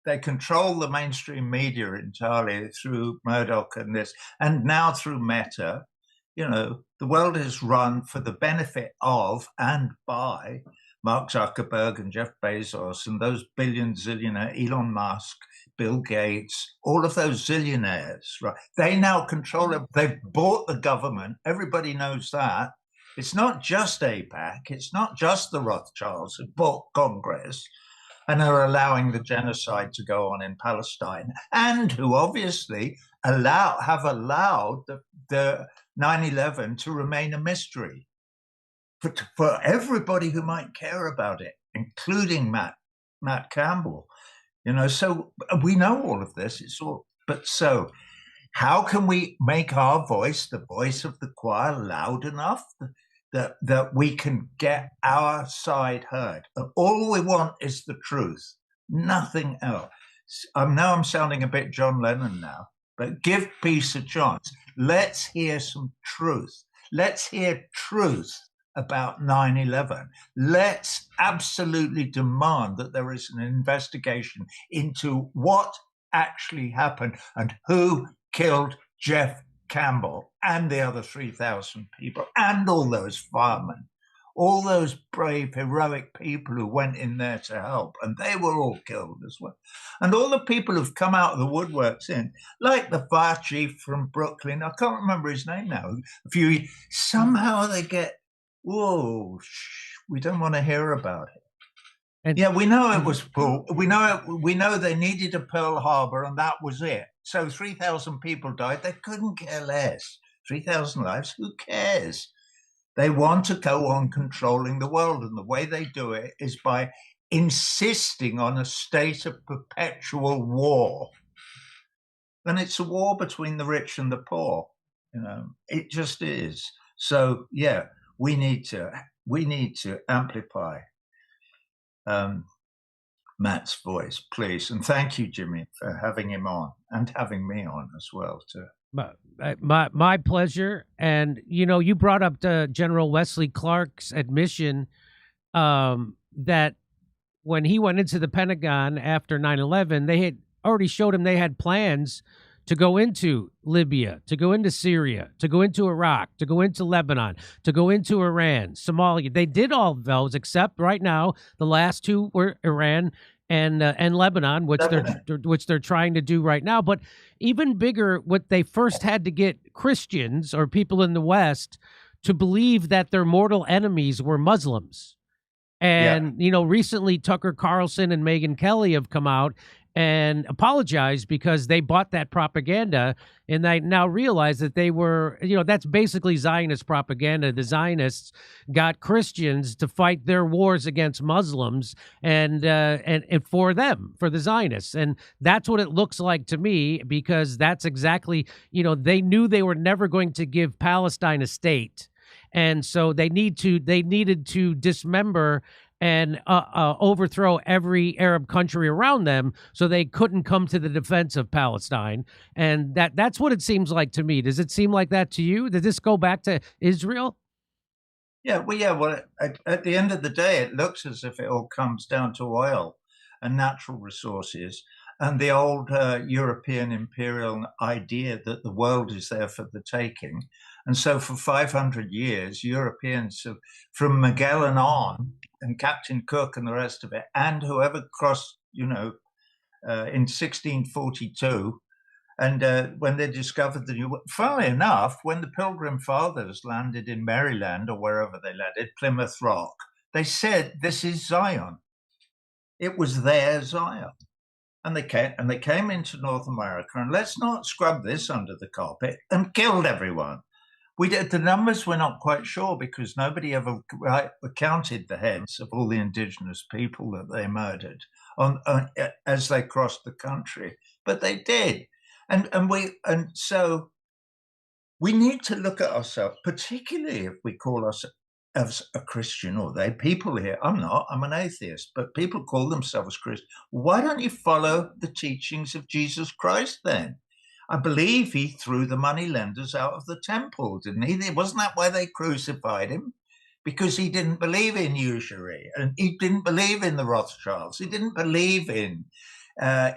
they control the mainstream media entirely through Murdoch and this, and now through Meta, you know, the world is run for the benefit of and by Mark Zuckerberg and Jeff Bezos and those zillionaire, Elon Musk, Bill Gates, all of those zillionaires, right? They now control it. They've bought the government. Everybody knows that. It's not just AIPAC. It's not just the Rothschilds who bought Congress and are allowing the genocide to go on in Palestine, and who obviously have allowed the 9/11 to remain a mystery for everybody who might care about it, including Matt Campbell. You know, so we know all of this. So how can we make our voice, the voice of the choir, loud enough that we can get our side heard? All we want is the truth, nothing else. I'm sounding a bit John Lennon now, but give peace a chance. Let's hear some truth. Let's hear truth about 9/11. Let's absolutely demand that there is an investigation into what actually happened and who killed Jeff Campbell and the other 3,000 people and all those firemen, all those brave, heroic people who went in there to help, and they were all killed as well. And all the people who've come out of the woodworks like the fire chief from Brooklyn, I can't remember his name now, somehow they get, whoa, we don't want to hear about it. And yeah, we know it was Pearl. We know they needed a Pearl Harbor, and that was it. So 3,000 people died. They couldn't care less. 3,000 lives, who cares? They want to go on controlling the world, and the way they do it is by insisting on a state of perpetual war. And it's a war between the rich and the poor. You know, it just is. So yeah, we need to amplify Matt's voice, please. And thank you, Jimmy, for having him on and having me on as well too. My pleasure. And you know, you brought up General Wesley Clark's admission that when he went into the Pentagon after 9/11, they had already showed him they had plans to go into Libya, to go into Syria, to go into Iraq, to go into Lebanon, to go into Iran, Somalia. They did all of those, except right now the last two were Iran and Lebanon, which they're trying to do right now. But even bigger, what they first had to get Christians or people in the West to believe that their mortal enemies were Muslims. And you know, recently Tucker Carlson and Megyn Kelly have come out and apologize because they bought that propaganda, and they now realize that they were, you know, that's basically Zionist propaganda. The Zionists got Christians to fight their wars against Muslims and for them, for the Zionists. And that's what it looks like to me, because that's exactly, you know, they knew they were never going to give Palestine a state. and so they needed to dismember and overthrow every Arab country around them, so they couldn't come to the defense of Palestine. And that's what it seems like to me. Does it seem like that to you? Did this go back to Israel? Yeah, well, at the end of the day, it looks as if it all comes down to oil and natural resources and the old European imperial idea that the world is there for the taking. And so for 500 years, Europeans have, from Magellan on, and Captain Cook and the rest of it, and whoever crossed, in 1642, and when they discovered the new world, funnily enough, when the Pilgrim Fathers landed in Maryland or wherever they landed, Plymouth Rock, they said, "This is Zion." It was their Zion. And they came into North America, and let's not scrub this under the carpet, and killed everyone. The numbers we're not quite sure, because nobody ever counted the heads of all the indigenous people that they murdered as they crossed the country, but they did. And so we need to look at ourselves, particularly if we call ourselves as a Christian, or people here. I'm not. I'm an atheist, but people call themselves Christian. Why don't you follow the teachings of Jesus Christ then? I believe he threw the moneylenders out of the temple, didn't he? Wasn't that why they crucified him? Because he didn't believe in usury, and he didn't believe in the Rothschilds. He didn't believe in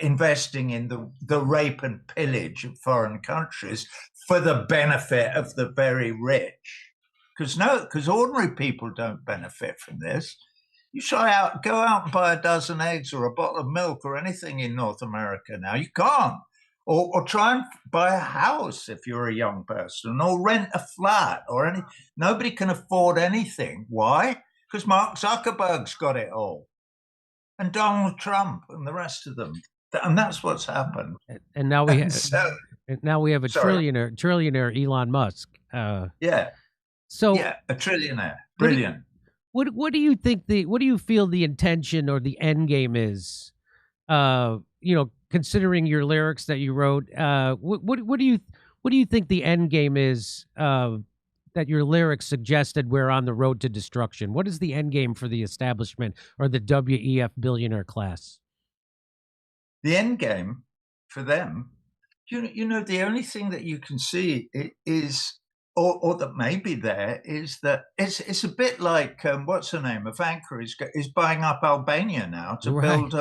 investing in the rape and pillage of foreign countries for the benefit of the very rich. Because ordinary people don't benefit from this. You go out and buy a dozen eggs or a bottle of milk or anything in North America now. You can't. Or try and buy a house if you're a young person, or rent a flat or any. Nobody can afford anything. Why? Because Mark Zuckerberg's got it all, and Donald Trump and the rest of them, and that's what's happened. And now we have a Sorry. trillionaire Elon Musk. Yeah. So yeah, a trillionaire, brilliant. What do you think what do you feel the intention or the end game is? Considering your lyrics that you wrote, what do you think the end game is that your lyrics suggested we're on the road to destruction? What is the end game for the establishment or the WEF billionaire class? The end game for them, the only thing that you can see is, or that may be there, is that it's a bit like what's her name? Ivanka is buying up Albania now to build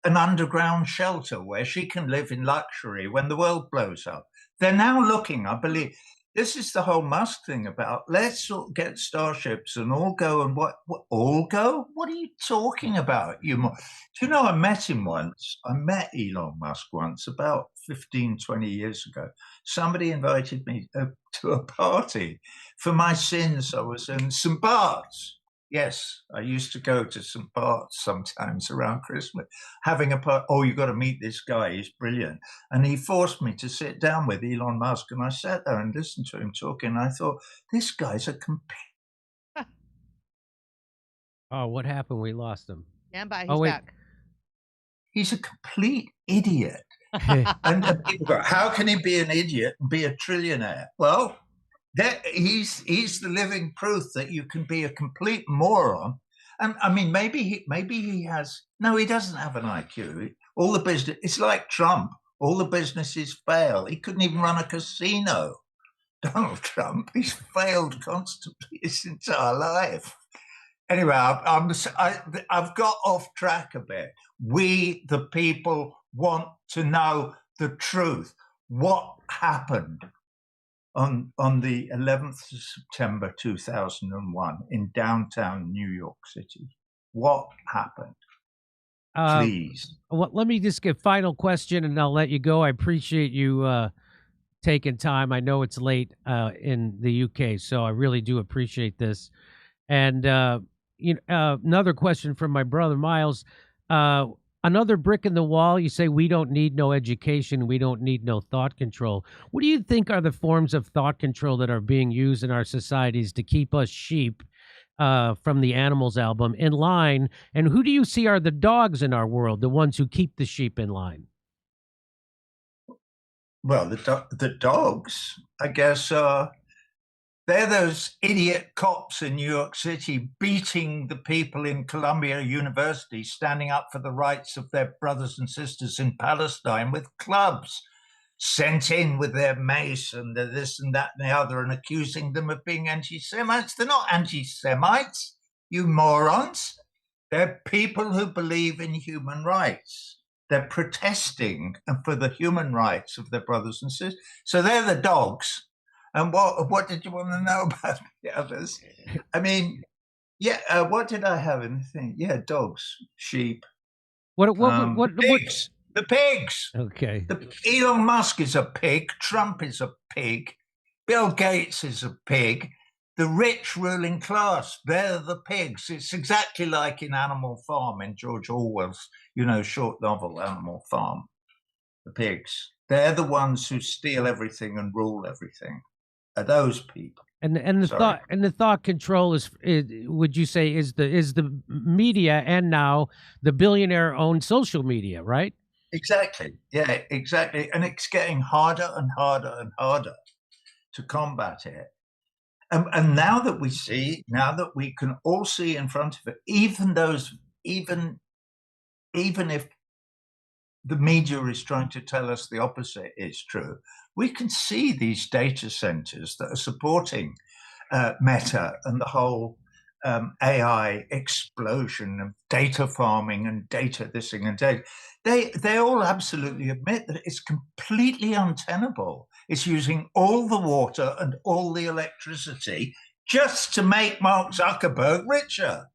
an underground shelter where she can live in luxury when the world blows up. They're now looking, I believe, this is the whole Musk thing about, let's get starships and all go. And what all go? What are you talking about? Do you know, I met him once. I met Elon Musk once about 15, 20 years ago. Somebody invited me to a party. For my sins, I was in St. Bart's. Yes, I used to go to St. Bart's sometimes around Christmas, having a party. Oh, you've got to meet this guy. He's brilliant. And he forced me to sit down with Elon Musk. And I sat there and listened to him talking. And I thought, this guy's a complete... Oh, what happened? We lost him. Stand by. He's back. He's a complete idiot. And people go, how can he be an idiot and be a trillionaire? Well, he's the living proof that you can be a complete moron. And I mean, maybe he has. No, he doesn't have an IQ. All the business. It's like Trump. All the businesses fail. He couldn't even run a casino. Donald Trump. He's failed constantly his entire life. Anyway, I've got off track a bit. We, the people, want to know the truth. What happened on the 11th of September 2001 in downtown New York City? What happened? Please. Well, let me just get final question, and I'll let you go. I appreciate you taking time. I know it's late in the UK, so I really do appreciate this. And another question from my brother Miles. Another brick in the wall, you say we don't need no education, we don't need no thought control. What do you think are the forms of thought control that are being used in our societies to keep us sheep, from the Animals album, in line? And who do you see are the dogs in our world, the ones who keep the sheep in line? Well, the dogs, I guess, They're those idiot cops in New York City beating the people in Columbia University standing up for the rights of their brothers and sisters in Palestine with clubs, sent in with their mace and the this and that and the other, and accusing them of being anti-Semites. They're not anti-Semites, you morons. They're people who believe in human rights. They're protesting for the human rights of their brothers and sisters. So they're the dogs. And what did you want to know about the others? I mean, yeah, what did I have in the thing? Yeah, dogs, sheep. Pigs. The pigs. Okay. Elon Musk is a pig. Trump is a pig. Bill Gates is a pig. The rich ruling class, they're the pigs. It's exactly like in Animal Farm, in George Orwell's, short novel, Animal Farm. The pigs. They're the ones who steal everything and rule everything. Are those people. And the thought control is would you say is the media, and now the billionaire owned social media, right? Exactly. Yeah, exactly. And it's getting harder and harder and harder to combat it. And now that we can all see in front of it, even if the media is trying to tell us the opposite is true, we can see these data centers that are supporting Meta and the whole AI explosion of data farming and data thising and data. They all absolutely admit that it's completely untenable. It's using all the water and all the electricity just to make Mark Zuckerberg richer.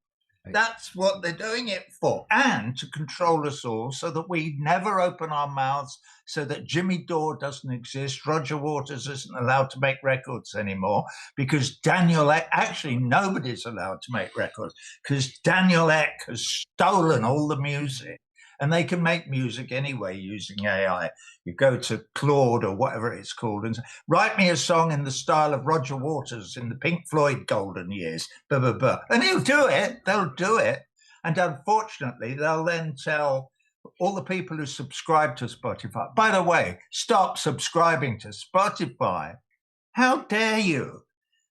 That's what they're doing it for, and to control us all so that we never open our mouths, so that Jimmy Dore doesn't exist, Roger Waters isn't allowed to make records anymore, because Daniel Ek, actually nobody's allowed to make records, because Daniel Ek has stolen all the music. And they can make music anyway using AI. You go to Claude or whatever it's called and say, write me a song in the style of Roger Waters in the Pink Floyd golden years, blah, blah, blah. And he'll do it. They'll do it. And unfortunately, they'll then tell all the people who subscribe to Spotify, by the way, stop subscribing to Spotify. How dare you?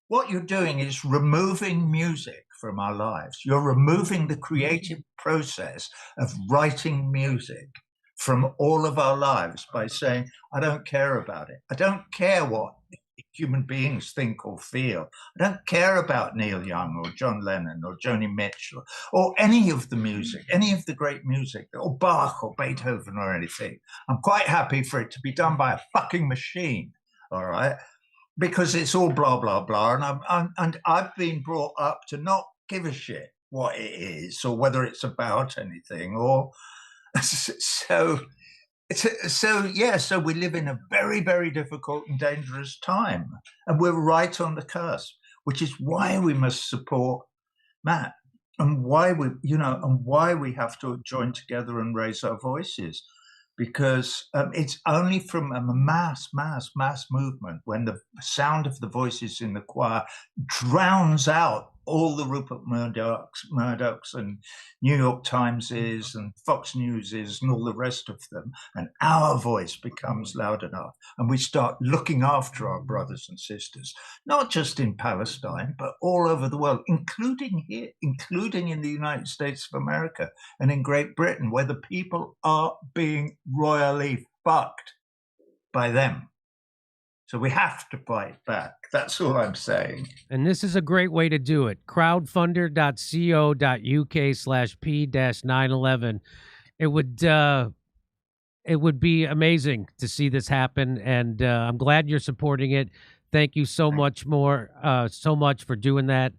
What you're doing is removing music from our lives. You're removing the creative process of writing music from all of our lives by saying, I don't care about it. I don't care what human beings think or feel. I don't care about Neil Young or John Lennon or Joni Mitchell or any of the music, any of the great music, or Bach or Beethoven or anything. I'm quite happy for it to be done by a fucking machine, all right? Because it's all blah, blah, blah. And I've been brought up to not give a shit what it is or whether it's about anything. Or so we live in a very, very difficult and dangerous time. And we're right on the cusp, which is why we must support Matt and why we have to join together and raise our voices. Because it's only from a mass movement when the sound of the voices in the choir drowns out all the Rupert Murdochs and New York Timeses and Fox Newses and all the rest of them, and our voice becomes loud enough, and we start looking after our brothers and sisters, not just in Palestine, but all over the world, including here, including in the United States of America and in Great Britain, where the people are being royally fucked by them. So we have to fight back. That's all I'm saying. And this is a great way to do it. crowdfunder.co.uk/P-911. It would be amazing to see this happen. And I'm glad you're supporting it. Thank you so much for doing that.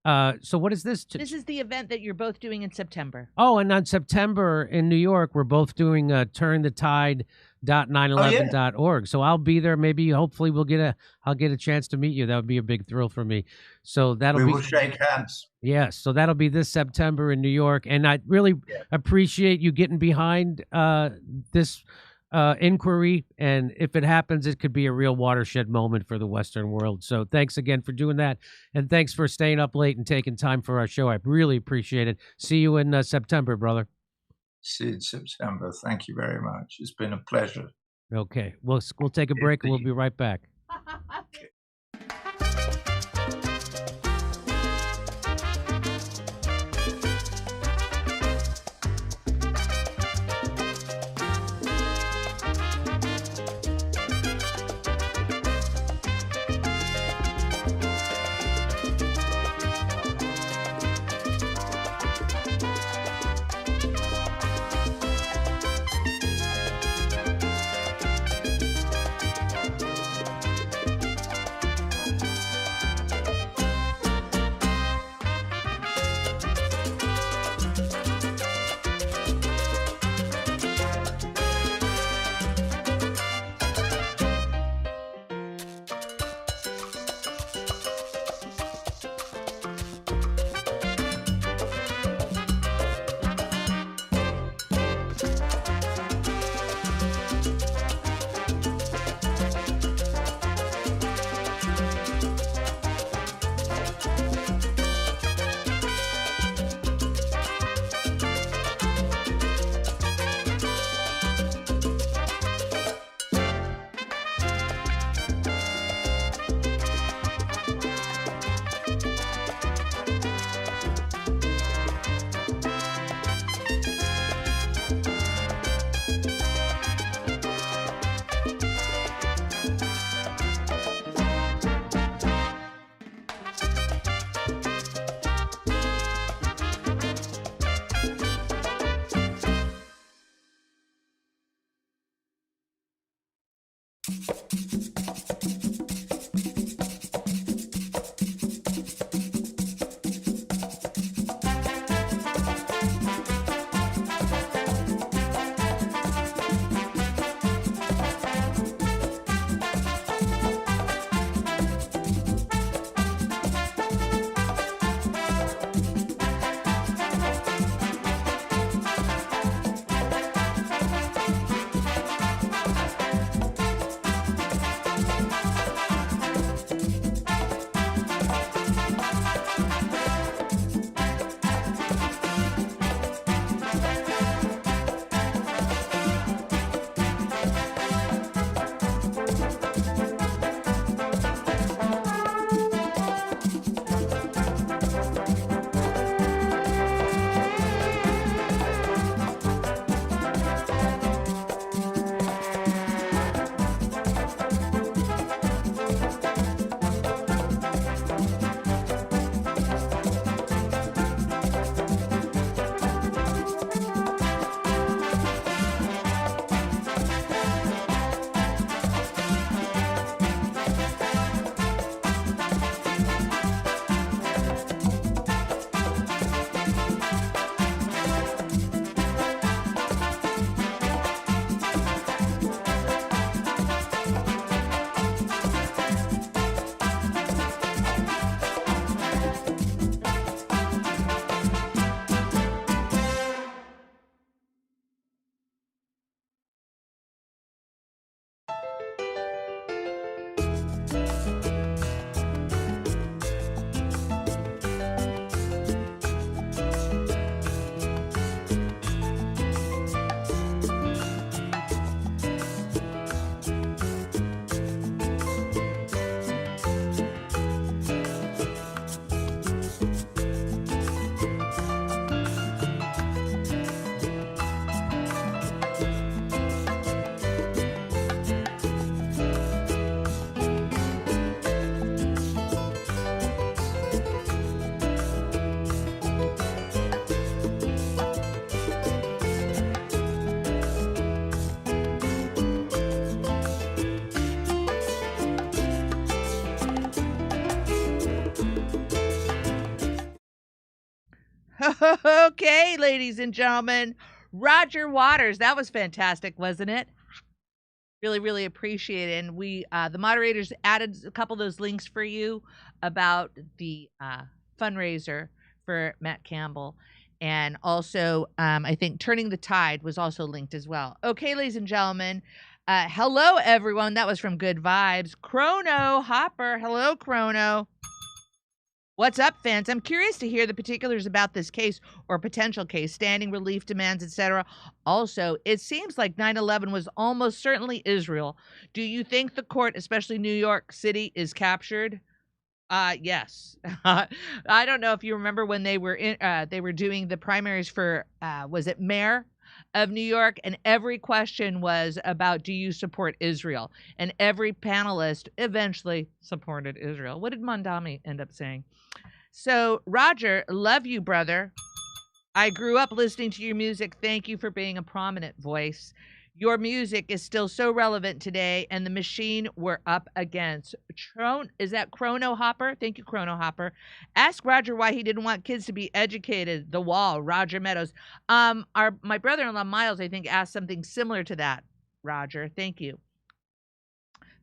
So what is this? This is the event that you're both doing in September. Oh, and on September in New York, we're both doing turnthetide.911.org. So I'll be there. Maybe, hopefully, I'll get a chance to meet you. That would be a big thrill for me. So we will shake hands. Yes. So that'll be this September in New York. And I really appreciate you getting behind this inquiry. And if it happens, it could be a real watershed moment for the Western world. So thanks again for doing that. And thanks for staying up late and taking time for our show. I really appreciate it. See you in September, brother. See you in September. Thank you very much. It's been a pleasure. Okay. We'll take a break and we'll be right back. Okay, ladies and gentlemen, Roger Waters. That was fantastic, wasn't it? Really, really appreciate it. And we, the moderators, added a couple of those links for you about the fundraiser for Matt Campbell. And also, I think Turning the Tide was also linked as well. Okay, ladies and gentlemen. Hello, everyone. That was from Good Vibes. Chrono Hopper. Hello, Chrono. What's up, fans? I'm curious to hear the particulars about this case or potential case, standing relief demands, etc. Also, it seems like 9/11 was almost certainly Israel. Do you think the court, especially New York City, is captured? Yes. I don't know if you remember when they were doing the primaries for was it mayor of New York, and every question was about, do you support Israel? And every panelist eventually supported Israel. What did Mondami end up saying? So, Roger, love you, brother. I grew up listening to your music. Thank you for being a prominent voice. Your music is still so relevant today, and the machine we're up against. Is that Chrono Hopper? Thank you, Chrono Hopper. Ask Roger why he didn't want kids to be educated. The Wall, Roger Meadows. My brother-in-law, Miles, I think, asked something similar to that, Roger. Thank you.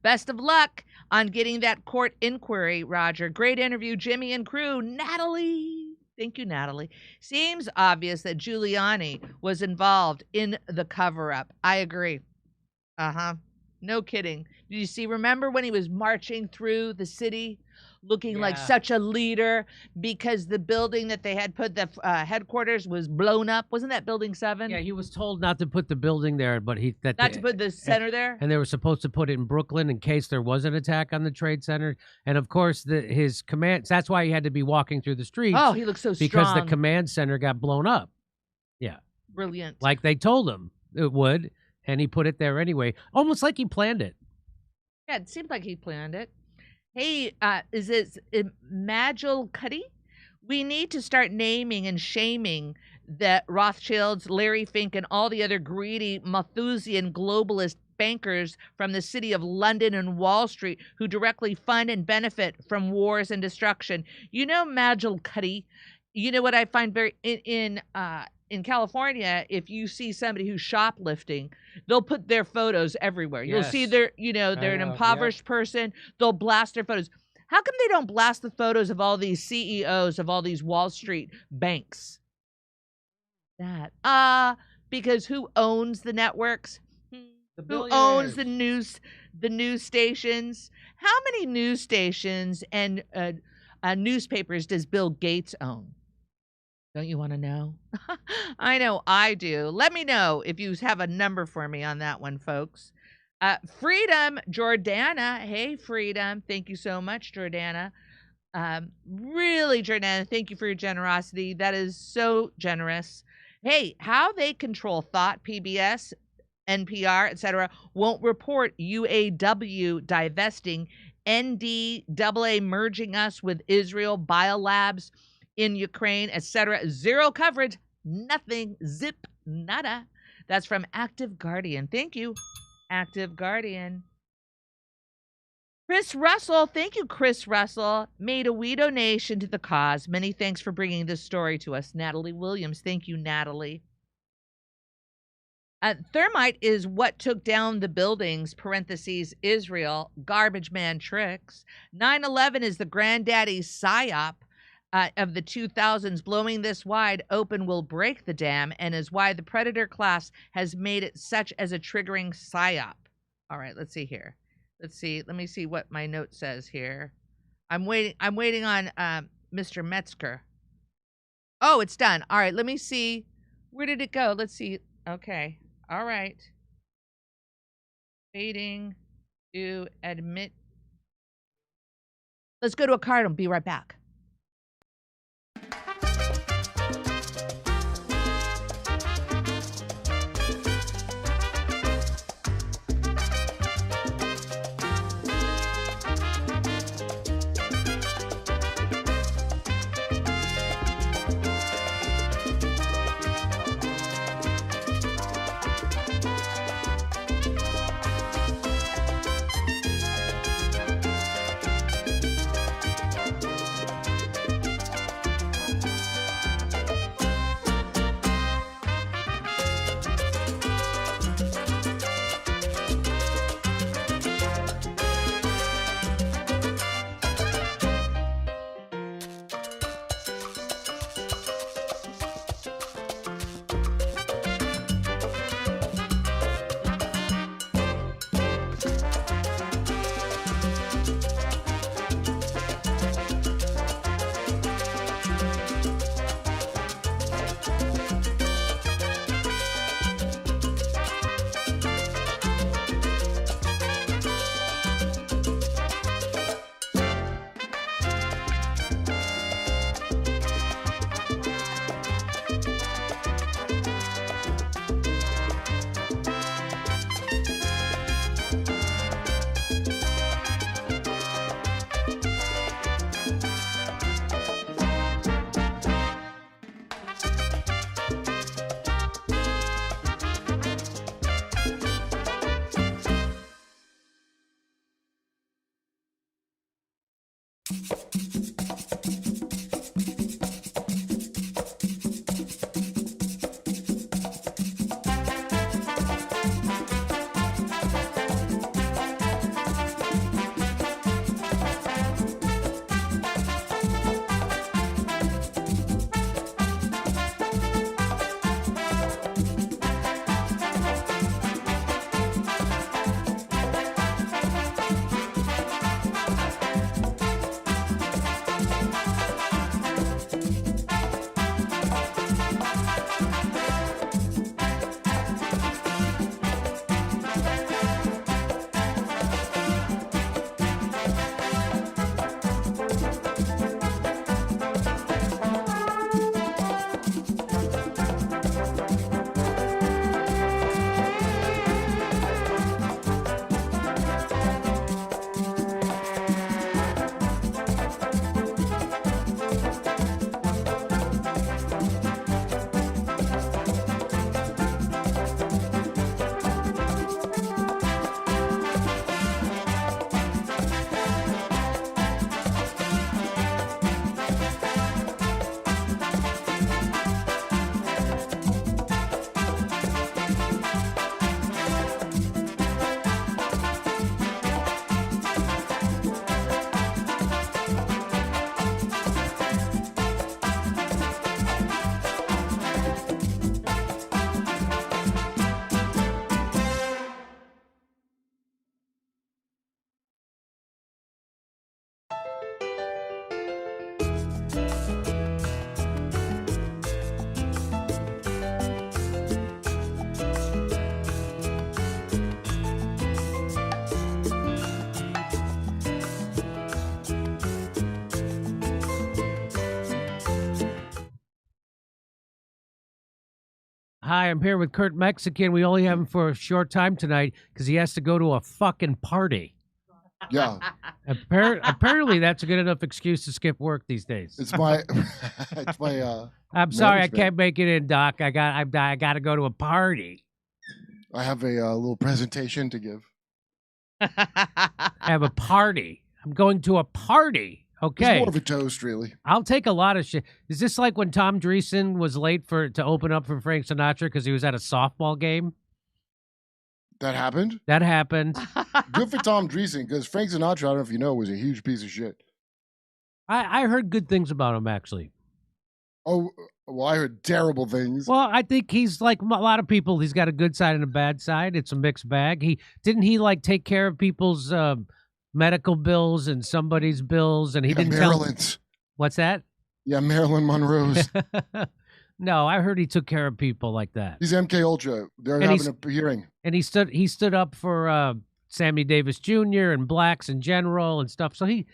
Best of luck on getting that court inquiry, Roger. Great interview, Jimmy and crew. Natalie. Thank you, Natalie. Seems obvious that Giuliani was involved in the cover-up. I agree. No kidding. Did you see, remember when he was marching through the city looking like such a leader because the building that they had put the headquarters was blown up? Wasn't that Building 7? Yeah, he was told not to put the building there, but to put the center there? And they were supposed to put it in Brooklyn in case there was an attack on the Trade Center. And of course, his command, that's why he had to be walking through the streets. Oh, he looks so strong. Because the command center got blown up. Yeah. Brilliant. Like they told him it would, and he put it there anyway. Almost like he planned it. Yeah, it seemed like he planned it. Hey, is it Majel Cuddy? We need to start naming and shaming the Rothschilds, Larry Fink, and all the other greedy Malthusian globalist bankers from the city of London and Wall Street who directly fund and benefit from wars and destruction. You know, Majel Cuddy, you know what I find very in California, if you see somebody who's shoplifting, they'll put their photos everywhere. Yes. You'll see they're an impoverished person. They'll blast their photos. How come they don't blast the photos of all these CEOs of all these Wall Street banks? Because who owns the networks? Who owns the news stations? How many news stations and newspapers does Bill Gates own? Don't you want to know? I know I do. Let me know if you have a number for me on that one, folks. Freedom, Jordana. Hey, Freedom. Thank you so much, Jordana. Really, Jordana, thank you for your generosity. That is so generous. Hey, how they control thought, PBS, NPR, etc., won't report UAW divesting, NDAA merging us with Israel, biolabs in Ukraine, etc. Zero coverage, nothing, zip, nada. That's from Active Guardian. Thank you, Active Guardian. Chris Russell, thank you, Chris Russell. Made a wee donation to the cause. Many thanks for bringing this story to us. Natalie Williams, thank you, Natalie. Thermite is what took down the buildings, parentheses, Israel, garbage man tricks. 9/11 is the granddaddy psyop of the 2000s. Blowing this wide open will break the dam and is why the predator class has made it such as a triggering psyop. All right, let's see here. Let me see what my note says here. I'm waiting on Mr. Metzger. Oh, it's done. All right, let me see. Where did it go? Let's see. Okay. All right. Waiting to admit. Let's go to a card and be right back. Hi, I'm here with Kurt Mexican. We only have him for a short time tonight because he has to go to a fucking party. Yeah. Apparently, that's a good enough excuse to skip work these days. It's my, it's my. I'm sorry, I management. can't make it in, Doc. I got to go to a party. I have a little presentation to give. I have a party. I'm going to a party. Okay. It's more of a toast, really. I'll take a lot of shit. Is this like when Tom Dreesen was late to open up for Frank Sinatra because he was at a softball game? That happened? That happened. Good for Tom Dreesen, because Frank Sinatra, I don't know if you know, was a huge piece of shit. I heard good things about him, actually. Oh, well, I heard terrible things. Well, I think he's like a lot of people. He's got a good side and a bad side. It's a mixed bag. Didn't he like take care of people's medical bills and somebody's bills, and he didn't Maryland's. What's that? Yeah, Marilyn Monroe's. No, I heard he took care of people like that. He's MK Ultra. They're having a hearing. And he stood up for Sammy Davis Jr. and blacks in general and stuff. So he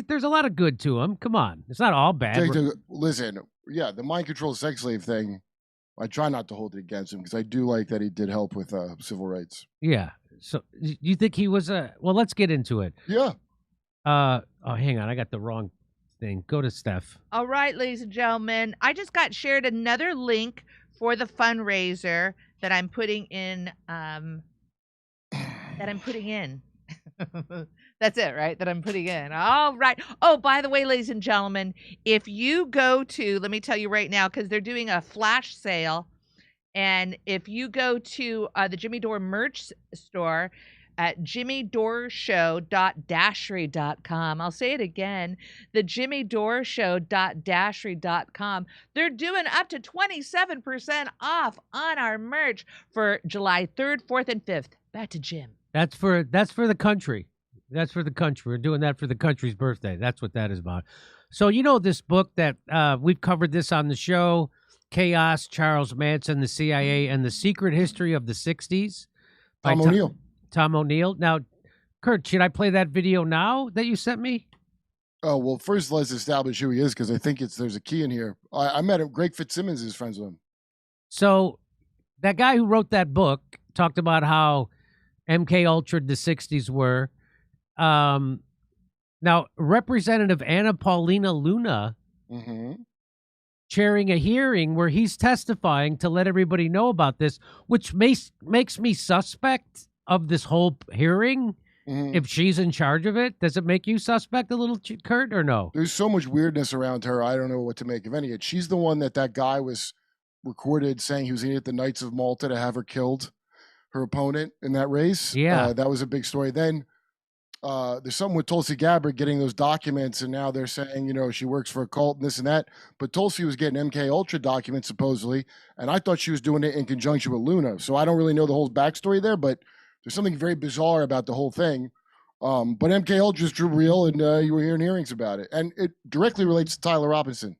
there's a lot of good to him. Come on. It's not all bad. Listen, yeah, the mind control sex slave thing, I try not to hold it against him because I do like that he did help with civil rights. Yeah. So you think he was well, let's get into it. Yeah. Oh, hang on. I got the wrong thing. Go to Steph. All right, ladies and gentlemen. I just got shared another link for the fundraiser that I'm putting in. That's it, right? That I'm putting in. All right. Oh, by the way, ladies and gentlemen, if you go to, let me tell you right now, because they're doing a flash sale. And if you go to the Jimmy Dore merch store at jimmydoreshow.dashery.com, I'll say it again, the jimmydoreshow.dashery.com, they're doing up to 27% off on our merch for July 3rd, 4th, and 5th. Back to Jim. That's for the country. That's for the country. We're doing that for the country's birthday. That's what that is about. So you know this book that we've covered this on the show, Chaos, Charles Manson, the CIA, and the Secret History of the 60s. Tom O'Neill. Tom O'Neill. Now, Kurt, should I play that video now that you sent me? Oh, well, first let's establish who he is, because I think there's a key in here. I met him. Greg Fitzsimmons is friends with him. So that guy who wrote that book talked about how MK Ultra the 60s were. Now, Representative Anna Paulina Luna chairing a hearing where he's testifying to let everybody know about this, which makes me suspect of this whole hearing. If she's in charge of it, does it make you suspect a little, Kurt, or no? There's so much weirdness around her. I don't know what to make of any of it. She's the one that guy was recorded saying he was going to get the Knights of Malta to have her killed, her opponent in that race. Yeah. That was a big story. Then there's something with Tulsi Gabbard getting those documents, and now they're saying, you know, she works for a cult and this and that. But Tulsi was getting MK Ultra documents supposedly, and I thought she was doing it in conjunction with Luna. So I don't really know the whole backstory there, but there's something very bizarre about the whole thing. But MK Ultra is true real, and you were hearing hearings about it, and it directly relates to Tyler Robinson.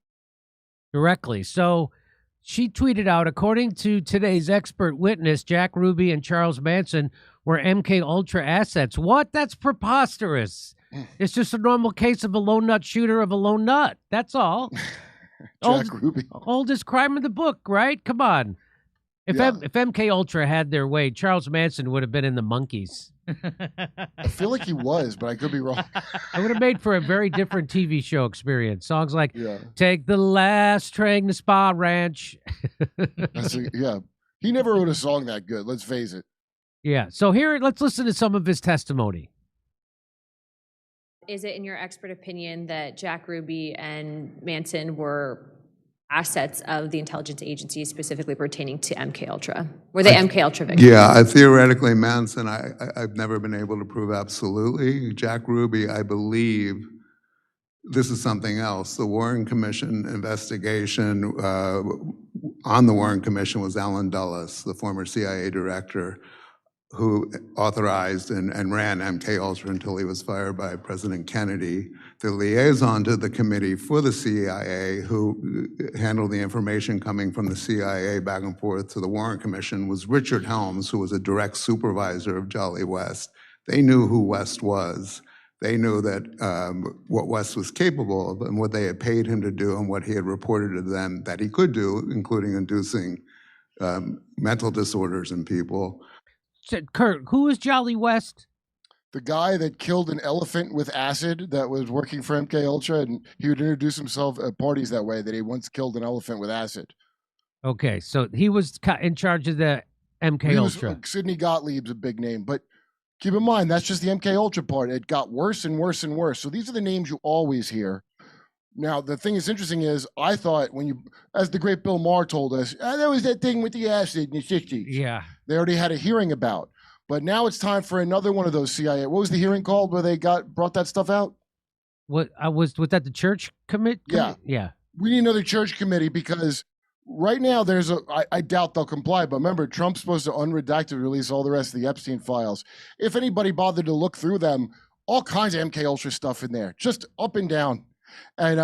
Directly. So she tweeted out, according to today's expert witness, Jack Ruby and Charles Manson were MK Ultra assets. What? That's preposterous. It's just a normal case of a lone nut shooter of a lone nut. That's all. Ruby. Oldest crime in the book, right? Come on. If MK Ultra had their way, Charles Manson would have been in the Monkees. I feel like he was, but I could be wrong. It would have made for a very different TV show experience. Songs like Take the Last Train to Spa Ranch. He never wrote a song that good, let's face it. Yeah. So here, let's listen to some of his testimony. Is it, in your expert opinion, that Jack Ruby and Manson were assets of the intelligence agencies specifically pertaining to MK Ultra? Were they MK Ultra victims? Yeah, theoretically, Manson, I've never been able to prove absolutely. Jack Ruby, I believe, this is something else. The Warren Commission investigation, on the Warren Commission was Alan Dulles, the former CIA director, who authorized and ran MK Ultra until he was fired by President Kennedy. The liaison to the committee for the CIA, who handled the information coming from the CIA back and forth to the Warren Commission, was Richard Helms, who was a direct supervisor of Jolly West. They knew who West was. They knew that what West was capable of and what they had paid him to do and what he had reported to them that he could do, including inducing mental disorders in people. So, Kurt, who is Jolly West? The guy that killed an elephant with acid that was working for MK Ultra, and he would introduce himself at parties that way, that he once killed an elephant with acid. Okay, so he was in charge of the MK Ultra. Sidney Gottlieb's a big name, but keep in mind, that's just the MK Ultra part. It got worse and worse and worse. So these are the names you always hear. Now, the thing that's interesting is, I thought as the great Bill Maher told us, there was that thing with the acid in the 60s. Yeah. They already had a hearing about. But now it's time for another one of those CIA. What was the hearing called where they brought that stuff out? Was that the church committee? Yeah. Yeah. We need another church committee, because right now I doubt they'll comply, but remember, Trump's supposed to unredacted release all the rest of the Epstein files. If anybody bothered to look through them, all kinds of MK Ultra stuff in there, just up and down. And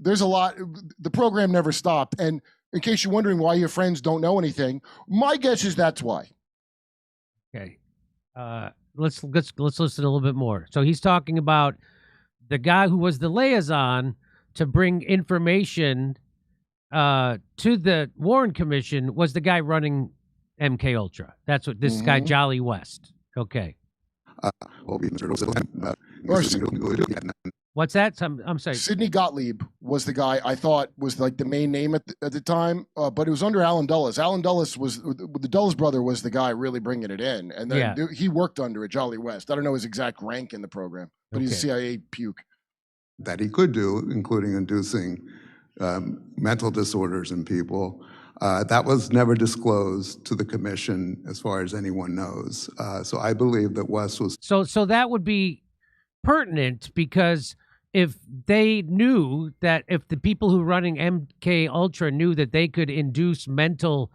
there's a lot. The program never stopped. And in case you're wondering why your friends don't know anything, my guess is that's why. Okay. Let's listen a little bit more. So he's talking about the guy who was the liaison to bring information to the Warren Commission was the guy running MK Ultra. That's what this guy, Jolly West. Okay. What's that? I'm sorry. Sidney Gottlieb was the guy I thought was like the main name at the time, but it was under Alan Dulles. Alan Dulles the Dulles brother was the guy really bringing it in, and then he worked under it, Jolly West. I don't know his exact rank in the program, but he's a CIA puke. That he could do, including inducing mental disorders in people. That was never disclosed to the commission as far as anyone knows. So I believe that West was... So that would be pertinent, because if they knew that, if the people who are running MK Ultra knew that they could induce mental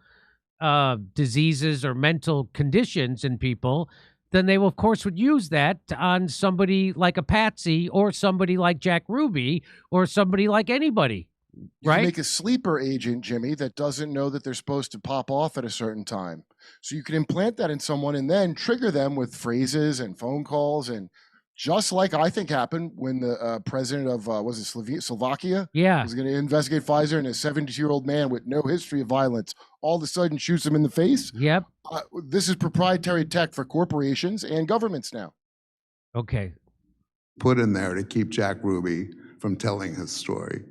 diseases or mental conditions in people, then they, of course, would use that on somebody like a Patsy or somebody like Jack Ruby or somebody like anybody, right? You make a sleeper agent, Jimmy, that doesn't know that they're supposed to pop off at a certain time. So you can implant that in someone and then trigger them with phrases and phone calls, and just like I think happened when the president of, Slovakia? Yeah. Was going to investigate Pfizer, and a 72-year-old man with no history of violence all of a sudden shoots him in the face. Yep. This is proprietary tech for corporations and governments now. Okay. Put in there to keep Jack Ruby from telling his story.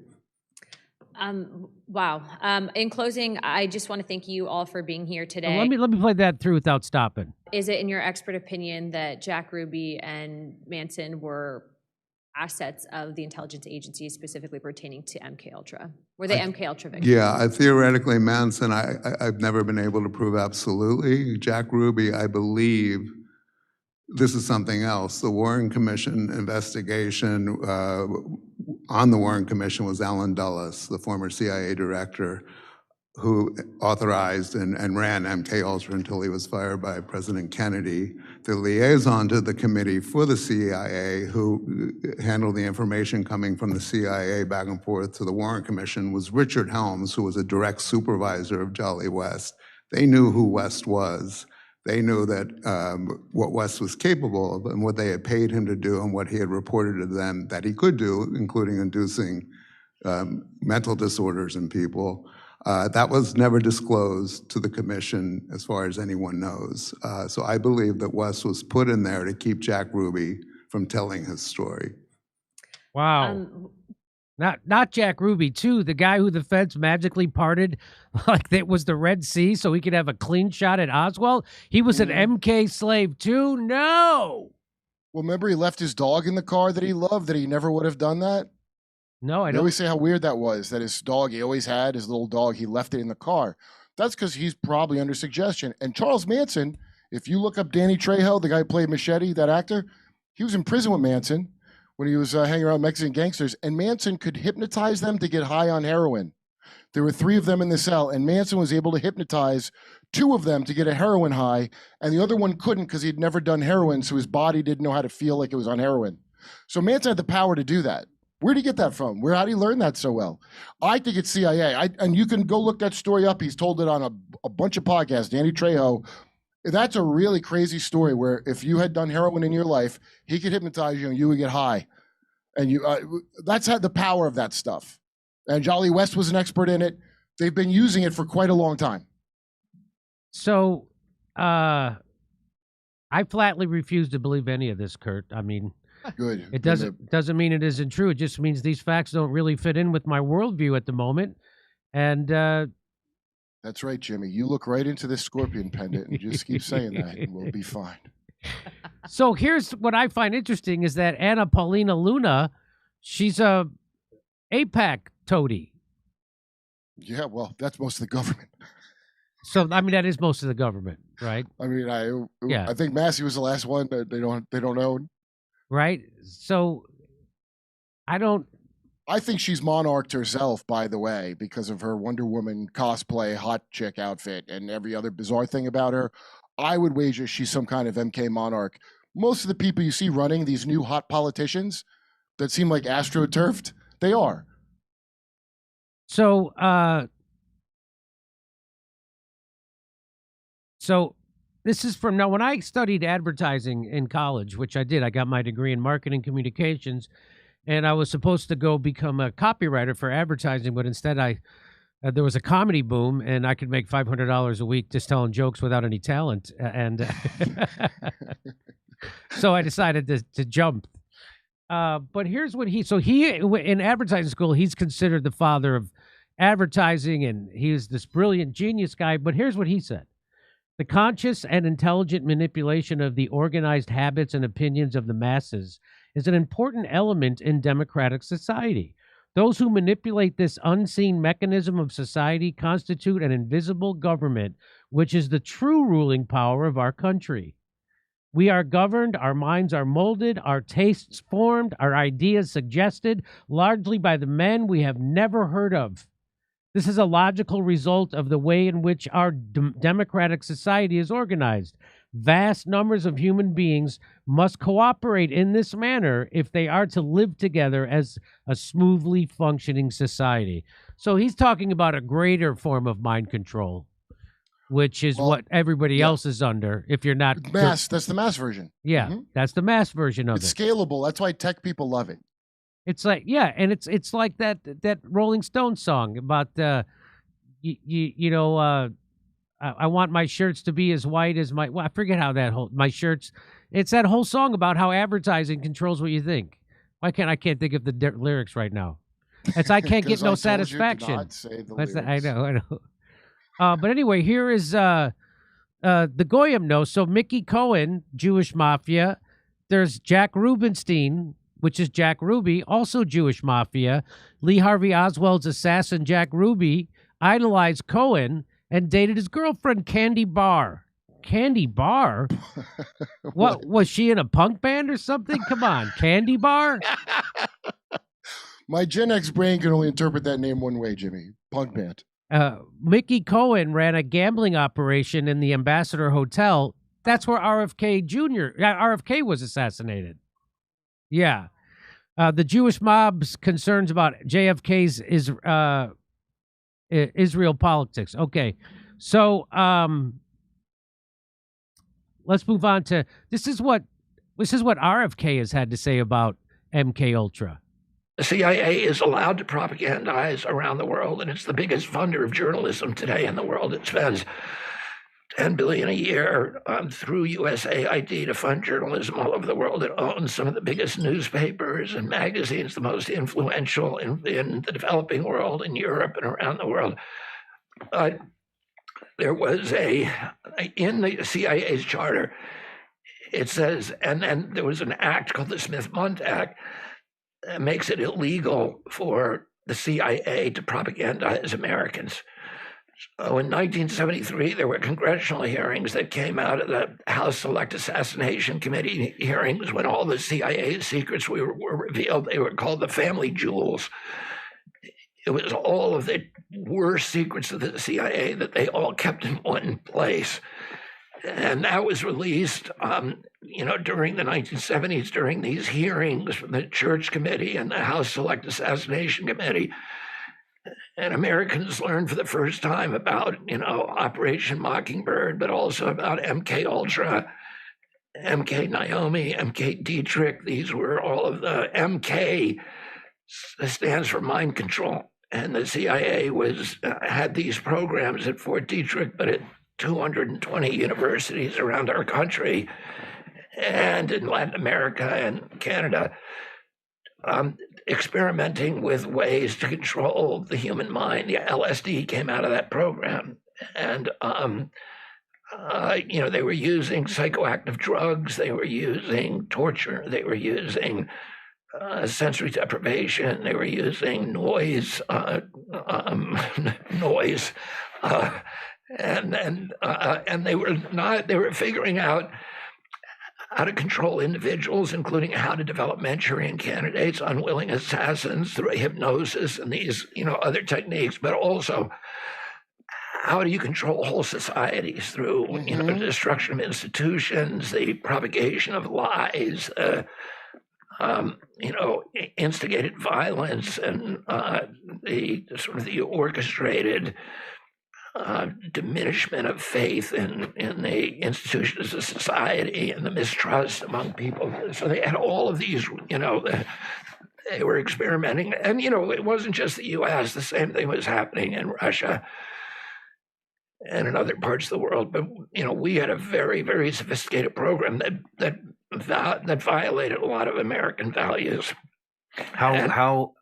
Wow. In closing, I just want to thank you all for being here today. Let me play that through without stopping. Is it in your expert opinion that Jack Ruby and Manson were assets of the intelligence agencies specifically pertaining to MK Ultra? Were they MK Ultra victims? Yeah, theoretically, Manson, I've never been able to prove absolutely. Jack Ruby, I believe, this is something else. The Warren Commission investigation on the Warren Commission was Alan Dulles, the former CIA director, who authorized and ran MK Ultra until he was fired by President Kennedy. The liaison to the committee for the CIA, who handled the information coming from the CIA back and forth to the Warren Commission, was Richard Helms, who was a direct supervisor of Jolly West. They knew who West was. They knew that what West was capable of and what they had paid him to do and what he had reported to them that he could do, including inducing mental disorders in people. That was never disclosed to the commission as far as anyone knows. So I believe that West was put in there to keep Jack Ruby from telling his story. Wow. Not Jack Ruby, too, the guy who the feds magically parted like it was the Red Sea so he could have a clean shot at Oswald. He was an MK slave, too? No! Well, remember he left his dog in the car that he loved, that he never would have done that? No, I don't. They always say how weird that was, that his dog, he always had his little dog, he left it in the car. That's because he's probably under suggestion. And Charles Manson, if you look up Danny Trejo, the guy who played Machete, that actor, he was in prison with Manson when he was hanging around Mexican gangsters, and Manson could hypnotize them to get high on heroin. There were 3 of them in the cell, and Manson was able to hypnotize 2 of them to get a heroin high, and the other one couldn't because he'd never done heroin, so his body didn't know how to feel like it was on heroin. So Manson had the power to do that. Where'd he get that from? How did he learn that so well? I think it's CIA. And you can go look that story up. He's told it on a bunch of podcasts. Danny Trejo. That's a really crazy story where if you had done heroin in your life, he could hypnotize you and you would get high. And that's had the power of that stuff. And Jolly West was an expert in it. They've been using it for quite a long time. So, I flatly refuse to believe any of this, Kurt. I mean, good. It doesn't mean it isn't true. It just means these facts don't really fit in with my worldview at the moment. And that's right, Jimmy. You look right into this scorpion pendant and just keep saying that, and we'll be fine. So here's what I find interesting is that Anna Paulina Luna, she's a AIPAC toady. Yeah, well, that's most of the government. So I mean, that is most of the government, right? I mean, I think Massey was the last one that they don't own. Right. So I think she's monarched herself, by the way, because of her Wonder Woman cosplay hot chick outfit and every other bizarre thing about her. I would wager she's some kind of MK monarch. Most of the people you see running these new hot politicians that seem like astroturfed, they are. So, this is from now. When I studied advertising in college, which I did, I got my degree in marketing communications, and I was supposed to go become a copywriter for advertising, but instead there was a comedy boom, and I could make $500 a week just telling jokes without any talent, and so I decided to jump. But here's what he in advertising school, he's considered the father of advertising, and he's this brilliant genius guy. But here's what he said. The conscious and intelligent manipulation of the organized habits and opinions of the masses is an important element in democratic society. Those who manipulate this unseen mechanism of society constitute an invisible government, which is the true ruling power of our country. We are governed, our minds are molded, our tastes formed, our ideas suggested, largely by the men we have never heard of. This is a logical result of the way in which our democratic society is organized. Vast numbers of human beings must cooperate in this manner if they are to live together as a smoothly functioning society. So he's talking about a greater form of mind control, which is what everybody else is under. If you're not that's the mass version. Yeah, that's the mass version of it. It's scalable. That's why tech people love it. It's like, yeah, and it's like that Rolling Stones song about I want my shirts to be as white as my. Well, I forget how my shirts. It's that whole song about how advertising controls what you think. I can't think of the lyrics right now. It's I can't get no satisfaction. I know. But anyway, here is the Goyim knows. So Mickey Cohen, Jewish Mafia. There's Jack Rubenstein, which is Jack Ruby, also Jewish Mafia. Lee Harvey Oswald's assassin, Jack Ruby, idolized Cohen and dated his girlfriend, Candy Barr. Candy Barr? What, was she in a punk band or something? Come on, Candy Barr? My Gen X brain can only interpret that name one way, Jimmy. Punk band. Mickey Cohen ran a gambling operation in the Ambassador Hotel. That's where RFK was assassinated. Yeah. The Jewish mob's concerns about JFK's Israel politics. Okay. So let's move on to this is what RFK has had to say about MK Ultra. The CIA is allowed to propagandize around the world, and it's the biggest funder of journalism today in the world. It spends $10 billion a year through USAID to fund journalism all over the world. It owns some of the biggest newspapers and magazines, the most influential in the developing world, in Europe and around the world. There was in the CIA's charter, it says, and then there was an act called the Smith-Mundt Act that makes it illegal for the CIA to propagandize Americans. So in 1973, there were congressional hearings that came out of the House Select Assassination Committee hearings when all the CIA secrets were revealed. They were called the family jewels. It was all of the worst secrets of the CIA that they all kept in one place. And that was released, during the 1970s, during these hearings from the Church Committee and the House Select Assassination Committee. And Americans learned for the first time about, Operation Mockingbird, but also about MK Ultra, MK Naomi, MK Dietrich. These were all of the MK stands for mind control. And the CIA had these programs at Fort Detrick, but 220 universities around our country and in Latin America and Canada, experimenting with ways to control the human mind. The LSD came out of that program. And, they were using psychoactive drugs, they were using torture, they were using sensory deprivation, they were using noise, and they were figuring out how to control individuals, including how to develop Manchurian candidates, unwilling assassins through hypnosis and these, other techniques, but also how do you control whole societies through, the destruction of institutions, the propagation of lies, instigated violence, and the orchestrated diminishment of faith in the institutions of society and the mistrust among people. So they had all of these, they were experimenting. And, it wasn't just the U.S. The same thing was happening in Russia and in other parts of the world. But, we had a very, very sophisticated program that violated a lot of American values. How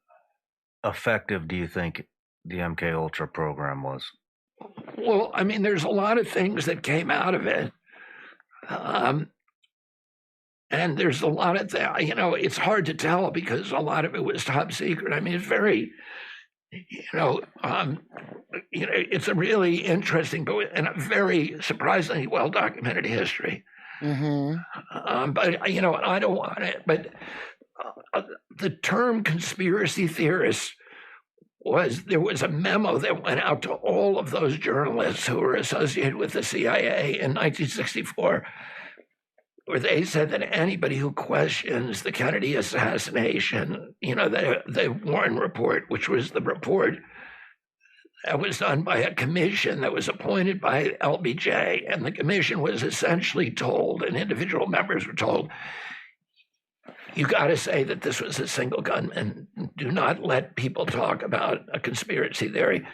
effective do you think the MK Ultra program was? Well, I mean, there's a lot of things that came out of it. And there's a lot of it's hard to tell because a lot of it was top secret. I mean, it's very, it's a really interesting and a very surprisingly well-documented history. But, I don't want it. But the term conspiracy theorist there was a memo that went out to all of those journalists who were associated with the CIA in 1964, where they said that anybody who questions the Kennedy assassination, the Warren Report, which was the report that was done by a commission that was appointed by LBJ, and the commission was essentially told, and individual members were told, you got to say that this was a single gunman. Do not let people talk about a conspiracy theory.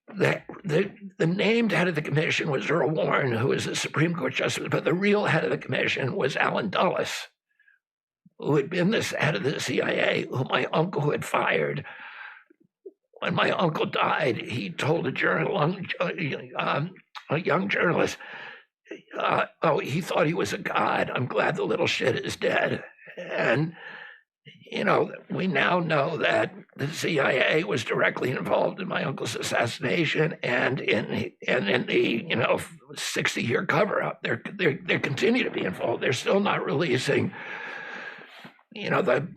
The named head of the commission was Earl Warren, who was a Supreme Court justice, but the real head of the commission was Allen Dulles, who had been this head of the CIA, who my uncle had fired. When my uncle died, he told a young journalist, he thought he was a god. I'm glad the little shit is dead. And, we now know that the CIA was directly involved in my uncle's assassination and in the 60-year cover-up. They continue to be involved. They're still not releasing, the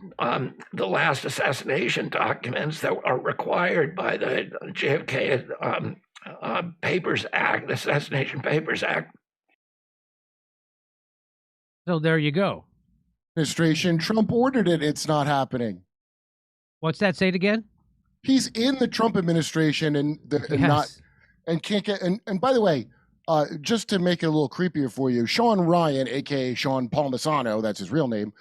last assassination documents that are required by the JFK Papers Act, the Assassination Papers Act. So there you go. Administration, Trump ordered it. It's not happening. What's that? Say it again. He's in the Trump administration and can't get. And by the way, just to make it a little creepier for you, Sean Ryan, aka Sean Palmisano, that's his real name.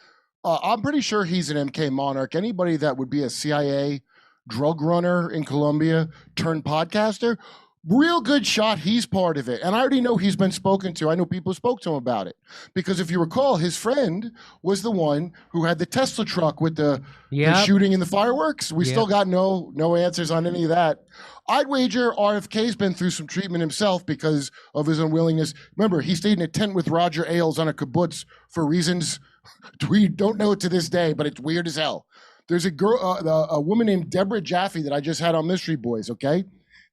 I'm pretty sure he's an MK monarch. Anybody that would be a CIA drug runner in Colombia turned podcaster, real good shot. He's part of it. And I already know he's been spoken to. I know people spoke to him about it. Because if you recall, his friend was the one who had the Tesla truck with the shooting and the fireworks. We still got no answers on any of that. I'd wager RFK's been through some treatment himself because of his unwillingness. Remember, he stayed in a tent with Roger Ailes on a kibbutz for reasons we don't know to this day, but it's weird as hell. There's a girl, a woman named Deborah Jaffe that I just had on Mystery Boys, okay?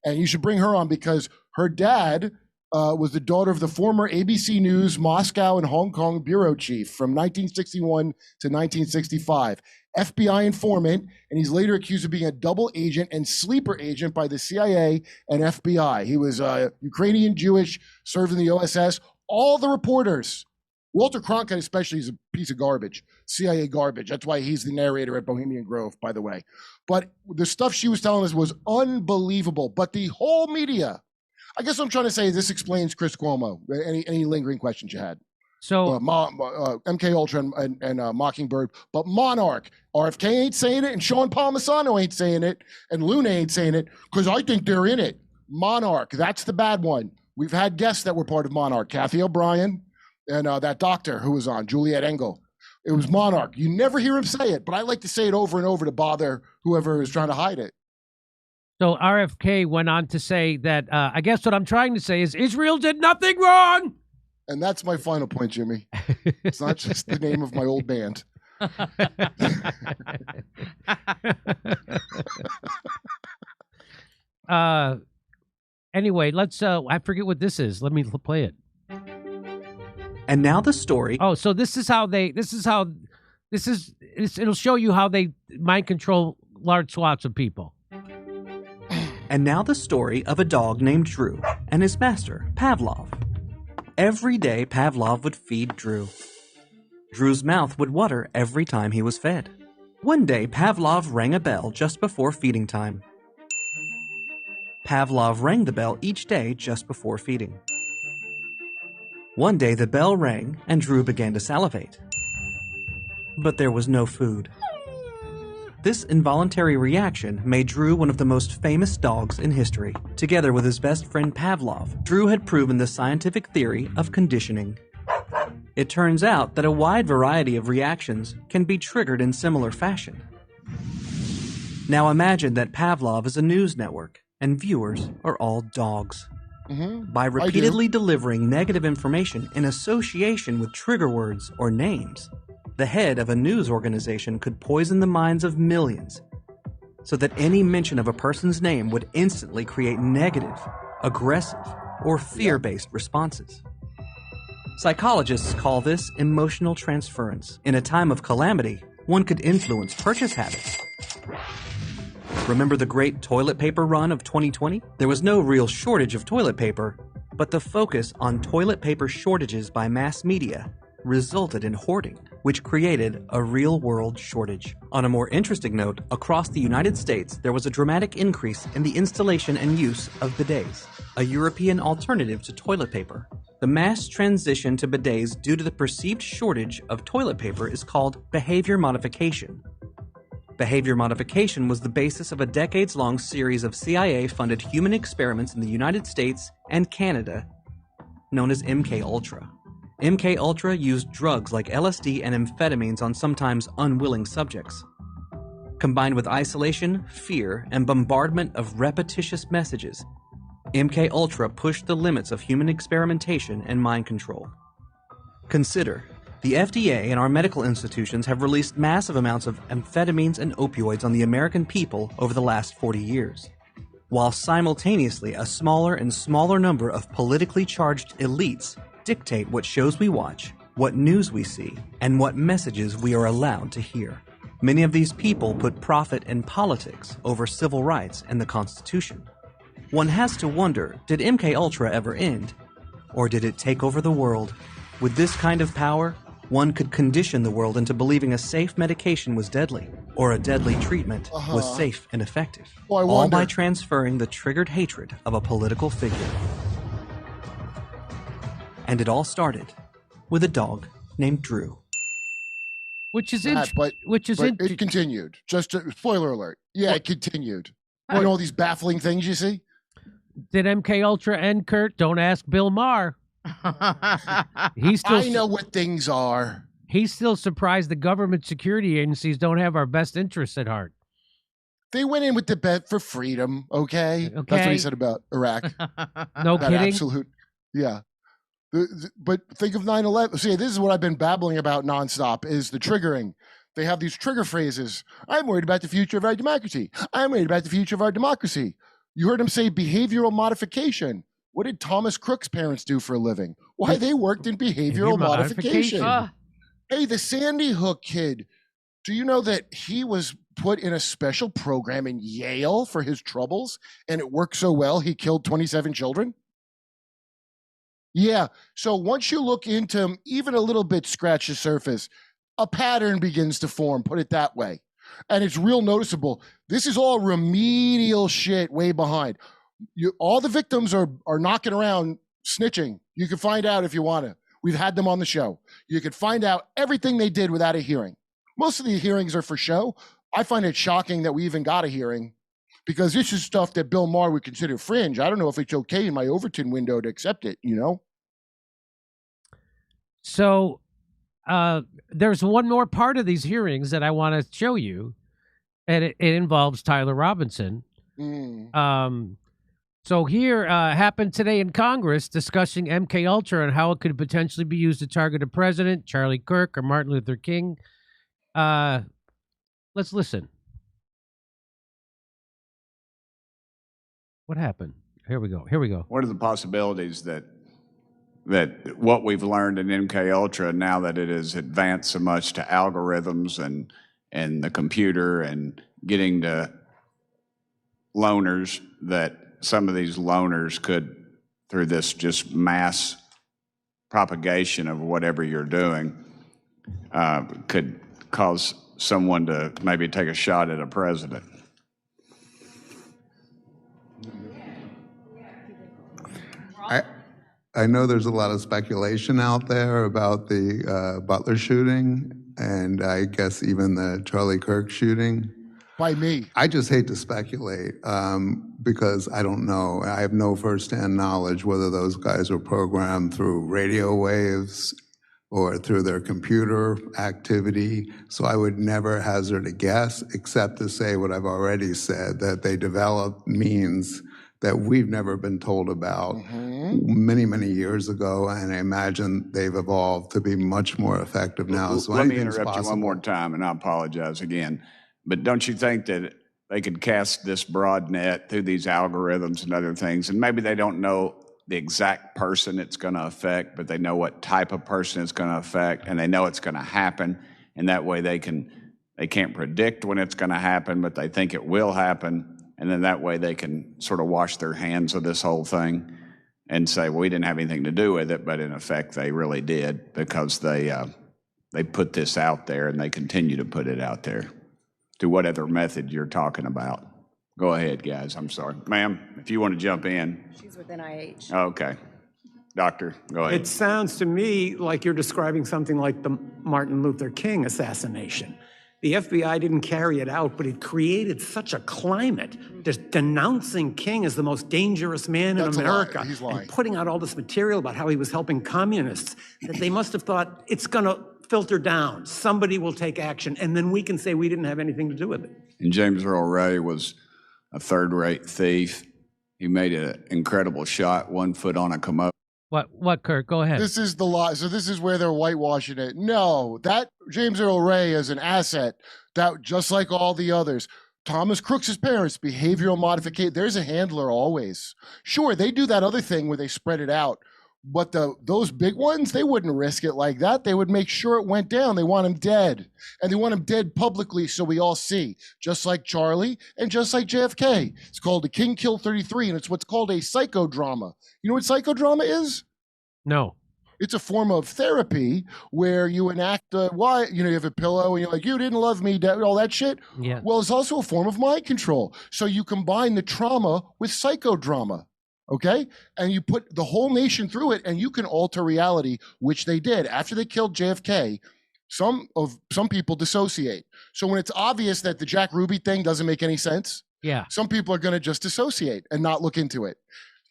And you should bring her on because her dad was the daughter of the former ABC News Moscow and Hong Kong bureau chief from 1961 to 1965. FBI informant, and he's later accused of being a double agent and sleeper agent by the CIA and FBI. He was Ukrainian Jewish, served in the OSS. All the reporters, Walter Cronkite especially, is a piece of garbage, CIA garbage. That's why he's the narrator at Bohemian Grove, by the way. But the stuff she was telling us was unbelievable. But the whole media, I guess what I'm trying to say is this explains Chris Cuomo. Any lingering questions you had? So MK Ultra and Mockingbird, but Monarch, RFK ain't saying it, and Sean Palmisano ain't saying it, and Luna ain't saying it, because I think they're in it. Monarch, that's the bad one. We've had guests that were part of Monarch, Kathy O'Brien, and that doctor who was on, Juliet Engel. It was Monarch. You never hear him say it, but I like to say it over and over to bother whoever is trying to hide it. So RFK went on to say that, I guess what I'm trying to say is Israel did nothing wrong. And that's my final point, Jimmy. It's not just the name of my old band. Anyway, let's, I forget what this is. Let me play it. And now the story. Oh, so it'll show you how they mind control large swaths of people. And now the story of a dog named Drew and his master, Pavlov. Every day, Pavlov would feed Drew. Drew's mouth would water every time he was fed. One day, Pavlov rang a bell just before feeding time. Pavlov rang the bell each day just before feeding. One day, the bell rang and Drew began to salivate. But there was no food. This involuntary reaction made Drew one of the most famous dogs in history. Together with his best friend Pavlov, Drew had proven the scientific theory of conditioning. It turns out that a wide variety of reactions can be triggered in similar fashion. Now imagine that Pavlov is a news network and viewers are all dogs. By repeatedly delivering negative information in association with trigger words or names, the head of a news organization could poison the minds of millions so that any mention of a person's name would instantly create negative, aggressive, or fear-based responses. Psychologists call this emotional transference. In a time of calamity, one could influence purchase habits. Remember the great toilet paper run of 2020? There was no real shortage of toilet paper, but the focus on toilet paper shortages by mass media resulted in hoarding, which created a real-world shortage. On a more interesting note, across the United States, there was a dramatic increase in the installation and use of bidets, a European alternative to toilet paper. The mass transition to bidets due to the perceived shortage of toilet paper is called behavior modification. Behavior modification was the basis of a decades-long series of CIA-funded human experiments in the United States and Canada, known as MKUltra. MKUltra used drugs like LSD and amphetamines on sometimes unwilling subjects. Combined with isolation, fear, and bombardment of repetitious messages, MKUltra pushed the limits of human experimentation and mind control. Consider, the FDA and our medical institutions have released massive amounts of amphetamines and opioids on the American people over the last 40 years, while simultaneously a smaller and smaller number of politically charged elites dictate what shows we watch, what news we see, and what messages we are allowed to hear. Many of these people put profit and politics over civil rights and the Constitution. One has to wonder, did MKUltra ever end? Or did it take over the world? With this kind of power, one could condition the world into believing a safe medication was deadly, or a deadly treatment was safe and effective, all by transferring the triggered hatred of a political figure. And it all started with a dog named Drew. But it continued. Just a spoiler alert. Yeah, it continued. You know all these baffling things you see? Did MKUltra end, Kurt? Don't ask Bill Maher. I know what things are. He's still surprised the government security agencies don't have our best interests at heart. They went in with the bet for freedom, okay? That's what he said about Iraq. No kidding? Absolute, yeah. But think of 9/11. See, this is what I've been babbling about nonstop, is the triggering. They have these trigger phrases. I'm worried about the future of our democracy. I'm worried about the future of our democracy. You heard him say behavioral modification. What did Thomas Crook's parents do for a living? Why, they worked in behavioral modification. Hey, the Sandy Hook kid, do you know that he was put in a special program in Yale for his troubles, and it worked so well he killed 27 children? Yeah, so once you look into him, even a little bit, scratch the surface, a pattern begins to form, put it that way. And it's real noticeable. This is all remedial shit way behind. All the victims are knocking around snitching. You can find out if you want to. We've had them on the show. You can find out everything they did without a hearing. Most of the hearings are for show. I find it shocking that we even got a hearing. because this is stuff that Bill Maher would consider fringe. I don't know if it's okay in my Overton window to accept it, you know? So there's one more part of these hearings that I want to show you, and it involves Tyler Robinson. So here happened today in Congress discussing MK Ultra and how it could potentially be used to target a president, Charlie Kirk, or Martin Luther King. Let's listen. What happened? Here we go. What are the possibilities that what we've learned in MK Ultra, now that it has advanced so much to algorithms and the computer and getting to loners, that some of these loners could, through this just mass propagation of whatever you're doing, could cause someone to maybe take a shot at a president? I know there's a lot of speculation out there about the Butler shooting, and I guess even the Charlie Kirk shooting. By me. I just hate to speculate because I don't know. I have no firsthand knowledge whether those guys were programmed through radio waves or through their computer activity. So I would never hazard a guess, except to say what I've already said, that they developed means that we've never been told about many, many years ago, and I imagine they've evolved to be much more effective now. So let me interrupt you one more time, and I apologize again. But don't you think that they could cast this broad net through these algorithms and other things, and maybe they don't know the exact person it's going to affect, but they know what type of person it's going to affect, and they know it's going to happen, and that way they can't predict when it's going to happen, but they think it will happen. And then that way they can sort of wash their hands of this whole thing and say, well, we didn't have anything to do with it, but in effect they really did, because they put this out there and they continue to put it out there through whatever method you're talking about. Go ahead, guys. I'm sorry. Ma'am, if you want to jump in. She's within IH. Okay. Doctor, go ahead. It sounds to me like you're describing something like the Martin Luther King assassination. The FBI didn't carry it out, but it created such a climate just denouncing King as the most dangerous man in America, and putting out all this material about how he was helping communists, that they must have thought, it's going to filter down. Somebody will take action, and then we can say we didn't have anything to do with it. And James Earl Ray was a third-rate thief. He made an incredible shot, 1 foot on a commode. What, Kurt? Go ahead. This is the lie. So this is where they're whitewashing it. No, that James Earl Ray is an asset that, just like all the others, Thomas Crooks's parents, behavioral modification. There's a handler always. Sure, they do that other thing where they spread it out, but those big ones, they wouldn't risk it like that. They would make sure it went down. They want him dead, and they want him dead publicly so we all see, just like Charlie and just like JFK. It's called the King Kill 33, and it's what's called a psychodrama. You know what psychodrama is? No. It's a form of therapy where you enact why, you have a pillow and you're like, you didn't love me, all that shit. Yeah. Well, it's also a form of mind control. So you combine the trauma with psychodrama. Okay? And you put the whole nation through it, and you can alter reality, which they did. After they killed JFK, some people dissociate. So when it's obvious that the Jack Ruby thing doesn't make any sense, some people are going to just dissociate and not look into it.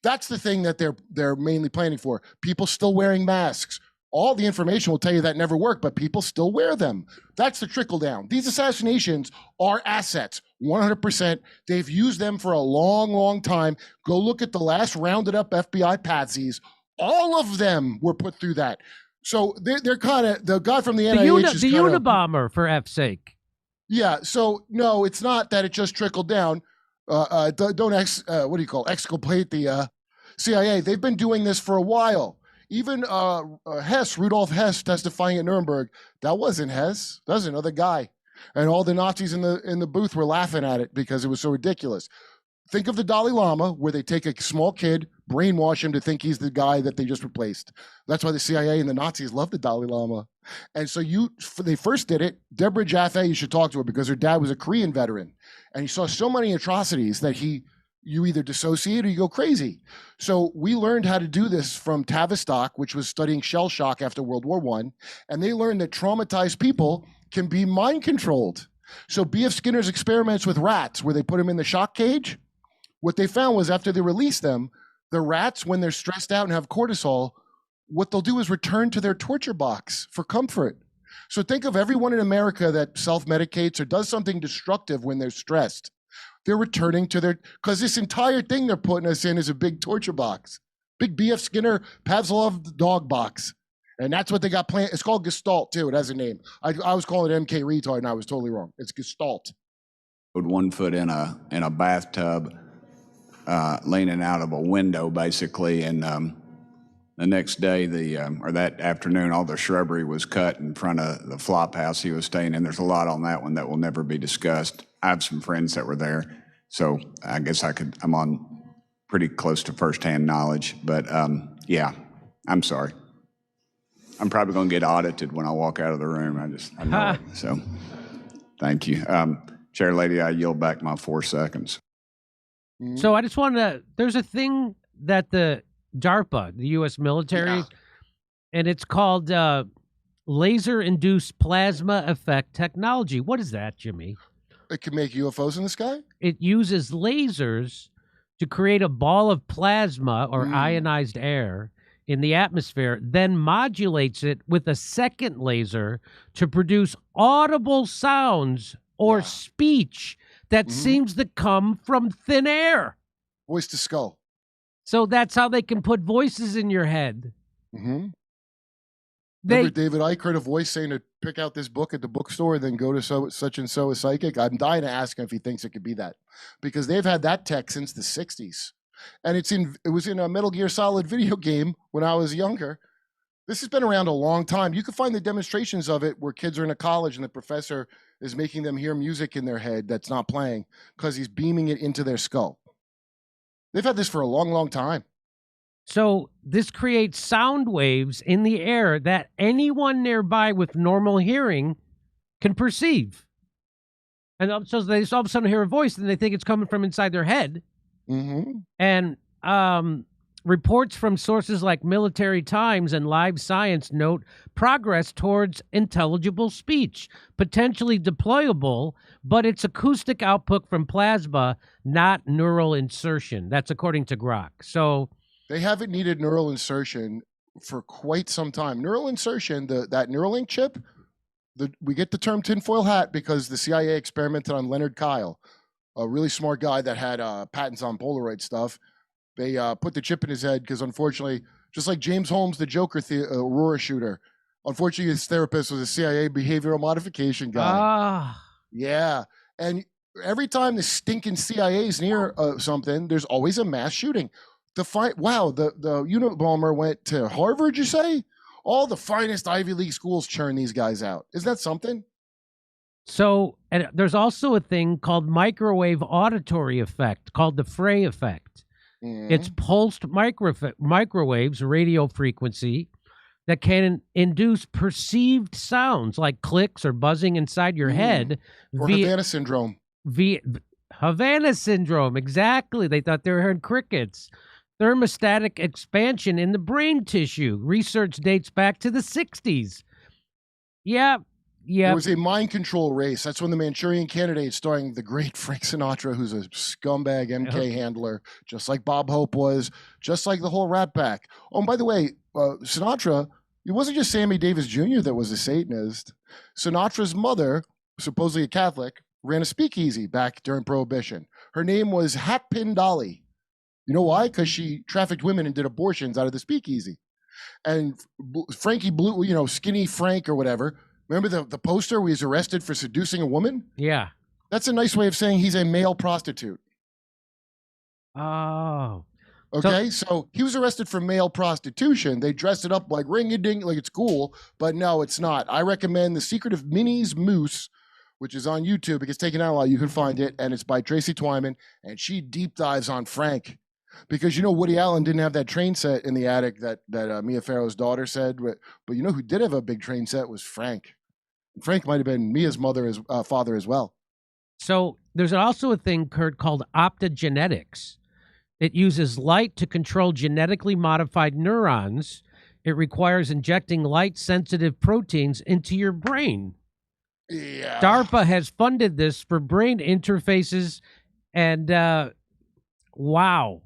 That's the thing that they're mainly planning for. People still wearing masks. All the information will tell you that never worked, but people still wear them. That's the trickle down. These assassinations are assets, 100%. They've used them for a long, long time. Go look at the last rounded up FBI patsies. All of them were put through that. So they're kind of, the guy from the NIH is the Unabomber, for F's sake. Yeah, so no, it's not that it just trickled down. Don't exculpate the CIA. They've been doing this for a while. Even Rudolf Hess testifying at Nuremberg, that wasn't Hess. That was another guy. And all the Nazis in the booth were laughing at it because it was so ridiculous. Think of the Dalai Lama, where they take a small kid, brainwash him to think he's the guy that they just replaced. That's why the CIA and the Nazis love the Dalai Lama. And so they first did it. Deborah Jaffe, you should talk to her because her dad was a Korean veteran. And he saw so many atrocities that you either dissociate or you go crazy. So we learned how to do this from Tavistock, which was studying shell shock after World War I. And they learned that traumatized people can be mind controlled. So B.F. Skinner's experiments with rats, where they put them in the shock cage, what they found was after they release them, the rats, when they're stressed out and have cortisol, what they'll do is return to their torture box for comfort. So think of everyone in America that self-medicates or does something destructive when they're stressed. They're returning to their, because this entire thing they're putting us in is a big torture box. Big B.F. Skinner, Pavlov dog box. And that's what they got planned. It's called Gestalt, too. It has a name. I was calling it MK retard, and I was totally wrong. It's Gestalt. Put 1 foot in a bathtub, leaning out of a window, basically. And the next day, or that afternoon, all the shrubbery was cut in front of the flop house he was staying in. There's a lot on that one that will never be discussed. I have some friends that were there, so I guess I'm on pretty close to firsthand knowledge. But yeah, I'm sorry. I'm probably going to get audited when I walk out of the room. I know it. So thank you. Chair Lady, I yield back my 4 seconds. So I just want to, there's a thing that the DARPA, the U.S. military, and it's called laser-induced plasma effect technology. What is that, Jimmy? It can make UFOs in the sky? It uses lasers to create a ball of plasma or ionized air in the atmosphere, then modulates it with a second laser to produce audible sounds or speech that seems to come from thin air. Voice to skull. So that's how they can put voices in your head. Mm-hmm. Remember David Icke heard a voice saying to pick out this book at the bookstore and then go to such and so a psychic? I'm dying to ask him if he thinks it could be that. Because they've had that tech since the 60s. And it was in a Metal Gear Solid video game when I was younger. This has been around a long time. You can find the demonstrations of it where kids are in a college and the professor is making them hear music in their head that's not playing because he's beaming it into their skull. They've had this for a long, long time. So this creates sound waves in the air that anyone nearby with normal hearing can perceive. And so they all of a sudden hear a voice and they think it's coming from inside their head. Mm-hmm. And reports from sources like Military Times and Live Science note progress towards intelligible speech, potentially deployable, but it's acoustic output from plasma, not neural insertion. That's according to Grok. So they haven't needed neural insertion for quite some time. Neural insertion, that Neuralink chip, we get the term tinfoil hat because the CIA experimented on Leonard Kyle, a really smart guy that had patents on Polaroid stuff. They put the chip in his head because, unfortunately, just like James Holmes, the Joker Aurora shooter, unfortunately, his therapist was a CIA behavioral modification guy. Yeah. And every time the stinking CIA is near something, there's always a mass shooting. The Unabomber went to Harvard, you say? All the finest Ivy League schools churn these guys out. Isn't that something? So, and there's also a thing called microwave auditory effect, called the Frey effect. It's pulsed microwaves, radio frequency, that can induce perceived sounds like clicks or buzzing inside your head. Or Havana syndrome. Havana syndrome, exactly. They thought they were hearing crickets. Thermostatic expansion in the brain tissue. Research dates back to the 60s. Yeah. It was a mind control race. That's when the Manchurian Candidate, starring the great Frank Sinatra, who's a scumbag MK handler, just like Bob Hope was, just like the whole Rat Pack. Oh, and by the way, Sinatra, it wasn't just Sammy Davis Jr. that was a Satanist. Sinatra's mother, supposedly a Catholic, ran a speakeasy back during Prohibition. Her name was Hatpin Dolly. You know why? Because she trafficked women and did abortions out of the speakeasy. And Frankie Blue, Skinny Frank or whatever, remember the poster where he's arrested for seducing a woman? Yeah. That's a nice way of saying he's a male prostitute. Oh. Okay, so he was arrested for male prostitution. They dressed it up like ring-a-ding, like it's cool, but no, it's not. I recommend The Secret of Minnie's Moose, which is on YouTube. It gets taken out a lot. You can find it, and it's by Tracy Twyman, and she deep dives on Frank. Because Woody Allen didn't have that train set in the attic that Mia Farrow's daughter said, but who did have a big train set was Frank. Frank might have been Mia's father as well. So there's also a thing, Kurt, called optogenetics. It uses light to control genetically modified neurons. It requires injecting light-sensitive proteins into your brain. Yeah. DARPA has funded this for brain interfaces, and wow.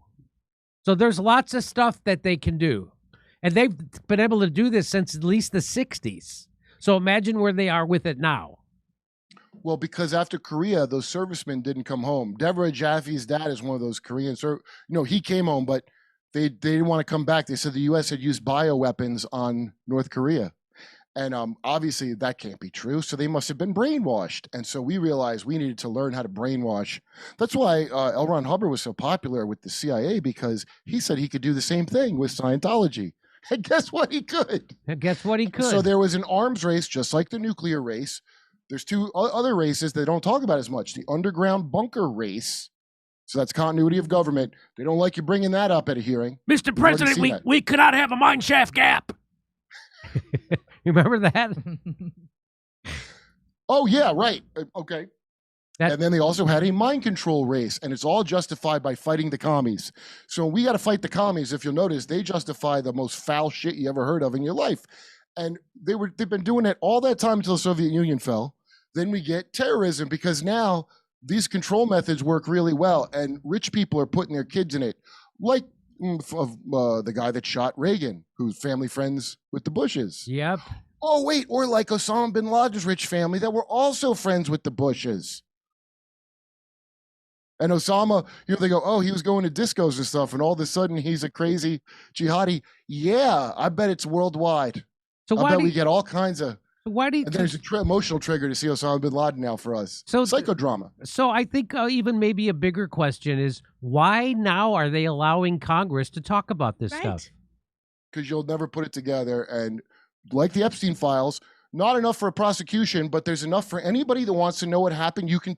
So there's lots of stuff that they can do. And they've been able to do this since at least the 60s. So imagine where they are with it now. Well, because after Korea, those servicemen didn't come home. Deborah Jaffe's dad is one of those Korean he came home, but they didn't want to come back. They said the U.S. had used bioweapons on North Korea. And obviously that can't be true. So they must have been brainwashed. And so we realized we needed to learn how to brainwash. That's why L. Ron Hubbard was so popular with the CIA, because he said he could do the same thing with Scientology. And guess what? He could. So there was an arms race, just like the nuclear race. There's two other races they don't talk about as much. The underground bunker race. So that's continuity of government. They don't like you bringing that up at a hearing. Mr. President, we cannot have a mine shaft gap. You remember that? Oh, yeah, right. Okay. And then they also had a mind control race, and it's all justified by fighting the commies. So we got to fight the commies. If you'll notice, they justify the most foul shit you ever heard of in your life. And they've been doing it all that time until the Soviet Union fell. Then we get terrorism, because now these control methods work really well, and rich people are putting their kids in it. Like the guy that shot Reagan, who's family friends with the Bushes. Yep. Oh, wait, or like Osama bin Laden's rich family that were also friends with the Bushes. And Osama, they go, oh, he was going to discos and stuff, and all of a sudden he's a crazy jihadi. Yeah, I bet it's worldwide. So I bet we get all kinds of... Why do you? And there's an emotional trigger to see Osama bin Laden now for us. So psychodrama. So I think even maybe a bigger question is, why now are they allowing Congress to talk about this stuff? Because you'll never put it together. And like the Epstein files, not enough for a prosecution, but there's enough for anybody that wants to know what happened. You can,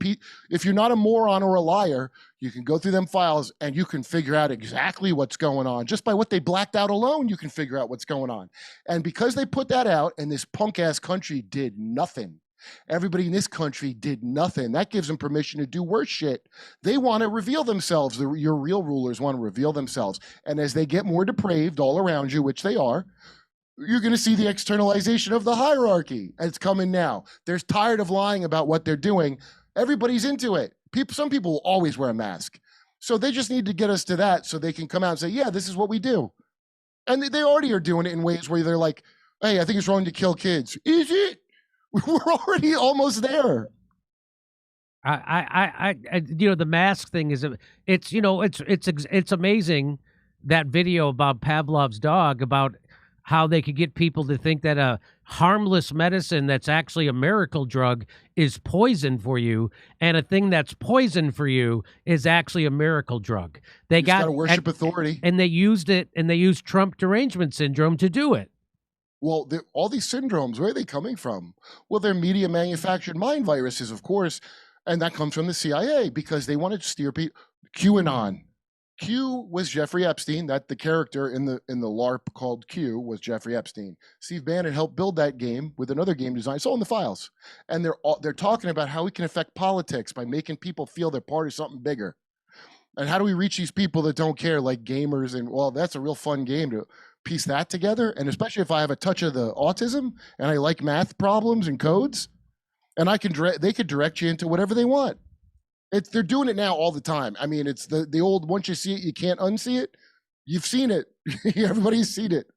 if you're not a moron or a liar, you can go through them files and you can figure out exactly what's going on. Just by what they blacked out alone, you can figure out what's going on. And because they put that out and this punk-ass country did nothing, everybody in this country did nothing, that gives them permission to do worse shit. They want to reveal themselves. Your real rulers want to reveal themselves. And as they get more depraved all around you, which they are, you're going to see the externalization of the hierarchy. And it's coming now. They're tired of lying about what they're doing. Everybody's into it. Some people will always wear a mask. So they just need to get us to that so they can come out and say, yeah, this is what we do. And they already are doing it in ways where they're like, hey, I think it's wrong to kill kids. Is it? We're already almost there. The mask thing is, it's amazing, that video about Pavlov's dog, about how they could get people to think that a harmless medicine that's actually a miracle drug is poison for you, and a thing that's poison for you is actually a miracle drug. They got to worship authority, and they used it, and they used Trump derangement syndrome to do it. Well, all these syndromes, where are they coming from? Well, they're media manufactured mind viruses, of course, and that comes from the CIA because they wanted to steer people. QAnon. Q was Jeffrey Epstein. That the character in the LARP called Q was Jeffrey Epstein. Steve Bannon helped build that game with another game design. It's all in the files, and they're talking about how we can affect politics by making people feel they're part of something bigger. And how do we reach these people that don't care, like gamers? And well, that's a real fun game to piece that together. And especially if I have a touch of the autism and I like math problems and codes, and they could direct you into whatever they want. They're doing it now all the time. I mean, it's the old, once you see it, you can't unsee it. You've seen it. Everybody's seen it.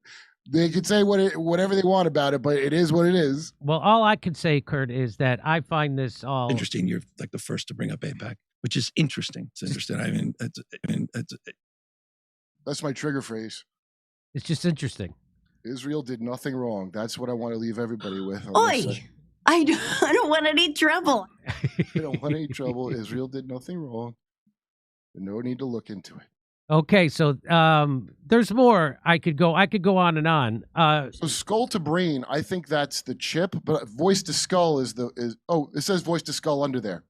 They could say whatever they want about it, but it is what it is. Well, all I can say, Kurt, is that I find this all interesting. You're like the first to bring up AIPAC, which is interesting. It's interesting. I mean, that's my trigger phrase. It's just interesting. Israel did nothing wrong. That's what I want to leave everybody with. Oi! I don't want any trouble. I don't want any trouble. Israel did nothing wrong. No need to look into it. Okay, so there's more. I could go on and on. So skull to brain, I think that's the chip, but voice to skull it says voice to skull under there.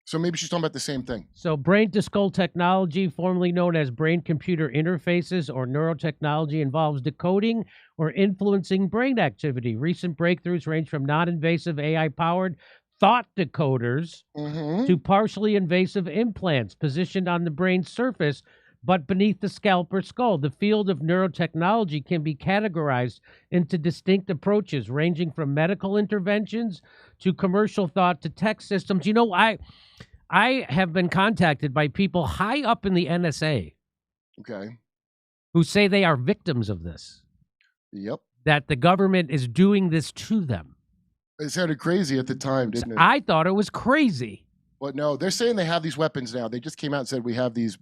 So maybe she's talking about the same thing. So brain to skull technology, formerly known as brain-computer interfaces or neurotechnology, involves decoding or influencing brain activity. Recent breakthroughs range from non-invasive AI-powered thought decoders to partially invasive implants positioned on the brain's surface but beneath the scalp or skull. The field of neurotechnology can be categorized into distinct approaches, ranging from medical interventions to commercial thought to tech systems. You know, I have been contacted by people high up in the NSA. Okay. Who say they are victims of this. Yep. That the government is doing this to them. It sounded crazy at the time, didn't it? I thought it was crazy. But no, they're saying they have these weapons now. They just came out and said we have these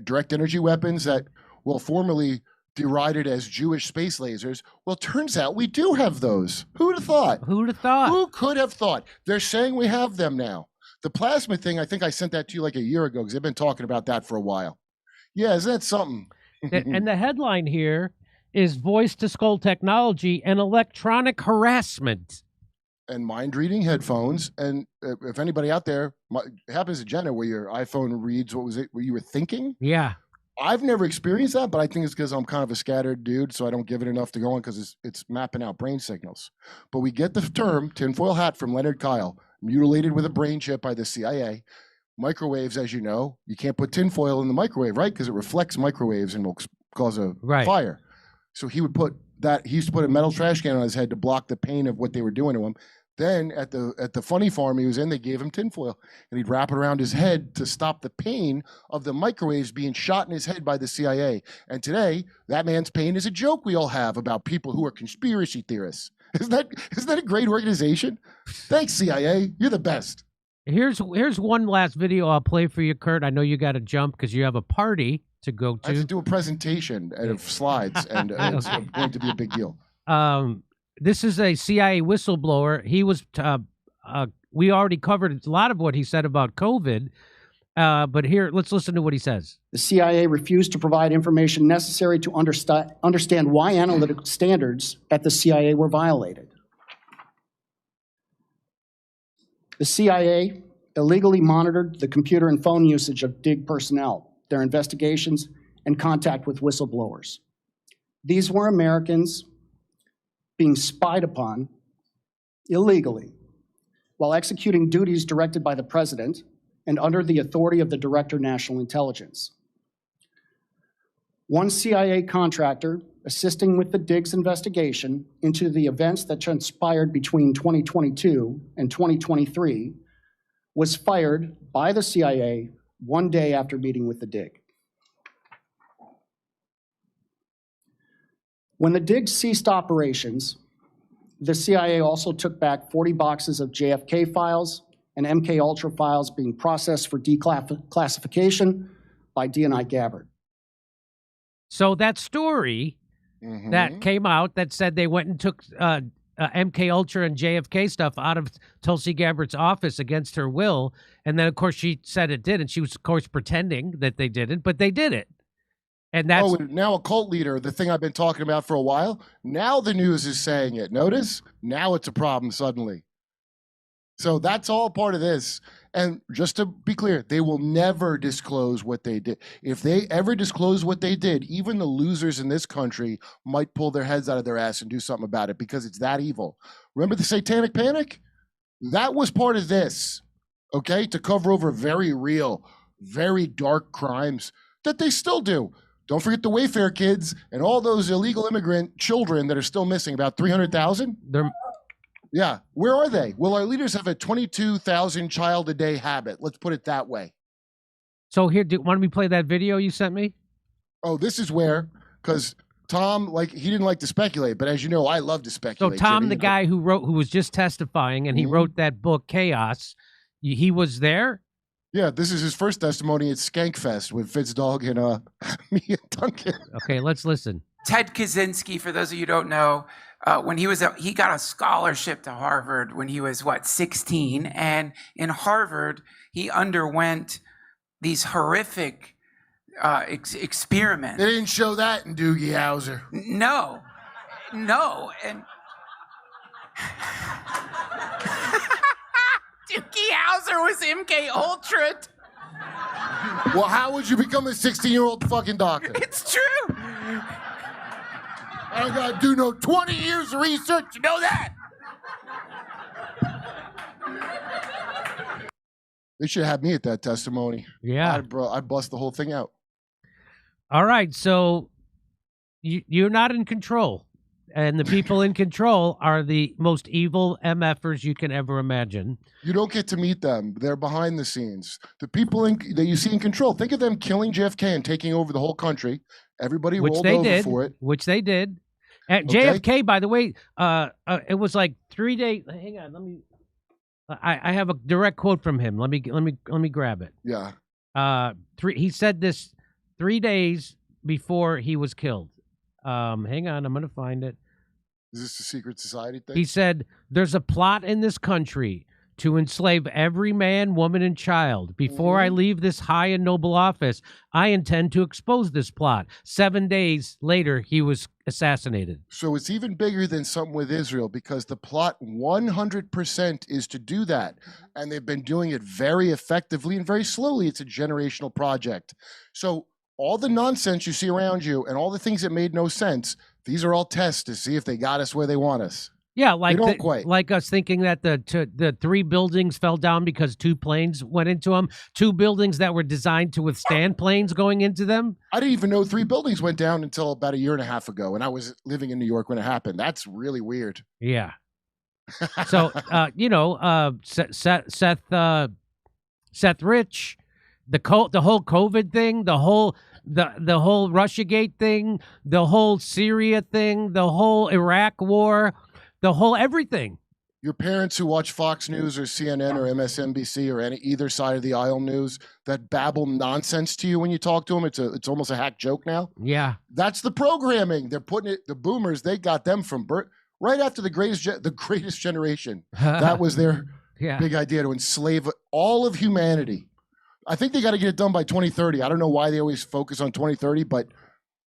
direct energy weapons that will formerly derided as Jewish space lasers. Well, turns out we do have those. Who'd have thought? Who'd have thought? Who could have thought? They're saying we have them now. The plasma thing, I think I sent that to you like a year ago because they've been talking about that for a while. Yeah, isn't that something? And the headline here is voice-to-skull technology and electronic harassment. And mind-reading headphones. And if anybody out there, it happens to Jenna where your iPhone reads what you were thinking. Yeah. I've never experienced that, but I think it's because I'm kind of a scattered dude, so I don't give it enough to go on because it's mapping out brain signals. But we get the term tinfoil hat from Leonard Kyle, mutilated with a brain chip by the CIA. Microwaves, as you know, you can't put tinfoil in the microwave, right? Because it reflects microwaves and will cause a fire. So he used to put a metal trash can on his head to block the pain of what they were doing to him. Then at the funny farm he was in, they gave him tinfoil, and he'd wrap it around his head to stop the pain of the microwaves being shot in his head by the CIA. And today, that man's pain is a joke we all have about people who are conspiracy theorists. Isn't that a great organization? Thanks, CIA. You're the best. Here's one last video I'll play for you, Kurt. I know you got to jump because you have a party to go to. I have to do a presentation of slides, and it's going to be a big deal. This is a CIA whistleblower. He was, we already covered a lot of what he said about COVID, but here, let's listen to what he says. The CIA refused to provide information necessary to understand why analytical standards at the CIA were violated. The CIA illegally monitored the computer and phone usage of DIG personnel, their investigations, and contact with whistleblowers. These were Americans being spied upon illegally while executing duties directed by the president and under the authority of the Director of National Intelligence. One CIA contractor assisting with the DIG's investigation into the events that transpired between 2022 and 2023 was fired by the CIA one day after meeting with the DIG. When the DIG ceased operations, the CIA also took back 40 boxes of JFK files and MK Ultra files being processed for declassification by DNI Gabbard. So that story that came out that said they went and took MK Ultra and JFK stuff out of Tulsi Gabbard's office against her will, and then of course she said it did, and she was of course pretending that they didn't, but they did it. And that's now a cult leader, the thing I've been talking about for a while. Now the news is saying it. Notice? Now it's a problem suddenly. So that's all part of this. And just to be clear, they will never disclose what they did. If they ever disclose what they did, even the losers in this country might pull their heads out of their ass and do something about it because it's that evil. Remember the Satanic Panic? That was part of this, okay? To cover over very real, very dark crimes that they still do. Don't forget the Wayfair kids and all those illegal immigrant children that are still missing, about 300,000. Yeah, where are they? Well, our leaders have a 22,000 child a day habit. Let's put it that way. So here, why don't we play that video you sent me? Oh, this is where, because Tom, he didn't like to speculate, but as you know, I love to speculate. So Tom, Jimmy, the guy who was just testifying, and he wrote that book, Chaos, he was there? Yeah, this is his first testimony at Skankfest with Fitzdog and me and Duncan. Okay, let's listen. Ted Kaczynski, for those of you who don't know, when he got a scholarship to Harvard when he was 16, and in Harvard he underwent these horrific experiments. They didn't show that in Doogie Howser. No, and Doogie Howser was MK Ultra. Well, how would you become a 16-year-old fucking doctor? It's true. I don't gotta do no 20 years of research. You know that? They should have me at that testimony. Yeah. I'd bust the whole thing out. All right, so you're not in control, and the people in control are the most evil MFers you can ever imagine. You don't get to meet them. They're behind the scenes. The people that you see in control, think of them killing JFK and taking over the whole country. Everybody rolled over for it. Which they did. And Okay. JFK, by the way, it was like 3 days. Hang on, let me. I have a direct quote from him. Let me grab it. Yeah. He said this 3 days before he was killed. Hang on, I'm going to find it. Is this a secret society thing? He said, "There's a plot in this country to enslave every man, woman, and child. Before I leave this high and noble office, I intend to expose this plot." 7 days later, he was assassinated. So it's even bigger than something with Israel, because the plot 100% is to do that. And they've been doing it very effectively and very slowly. It's a generational project. So all the nonsense you see around you and all the things that made no sense, these are all tests to see if they got us where they want us. Yeah, like They don't quite. like us thinking that the 3 buildings fell down because 2 planes went into them. 2 buildings that were designed to withstand planes going into them. I didn't even know 3 buildings went down until about a year and a half ago, and I was living in New York when it happened. That's really weird. Yeah. So Seth Rich, the whole COVID thing, the whole Russiagate thing, the whole Syria thing, the whole Iraq war, the whole everything. Your parents who watch Fox News or CNN or MSNBC or either side of the aisle news that babble nonsense to you when you talk to them, it's almost a hack joke now. Yeah. That's the programming. They're putting it, the boomers, they got them from birth, right after the greatest generation. That was their big idea, to enslave all of humanity. I think they got to get it done by 2030. I don't know why they always focus on 2030, but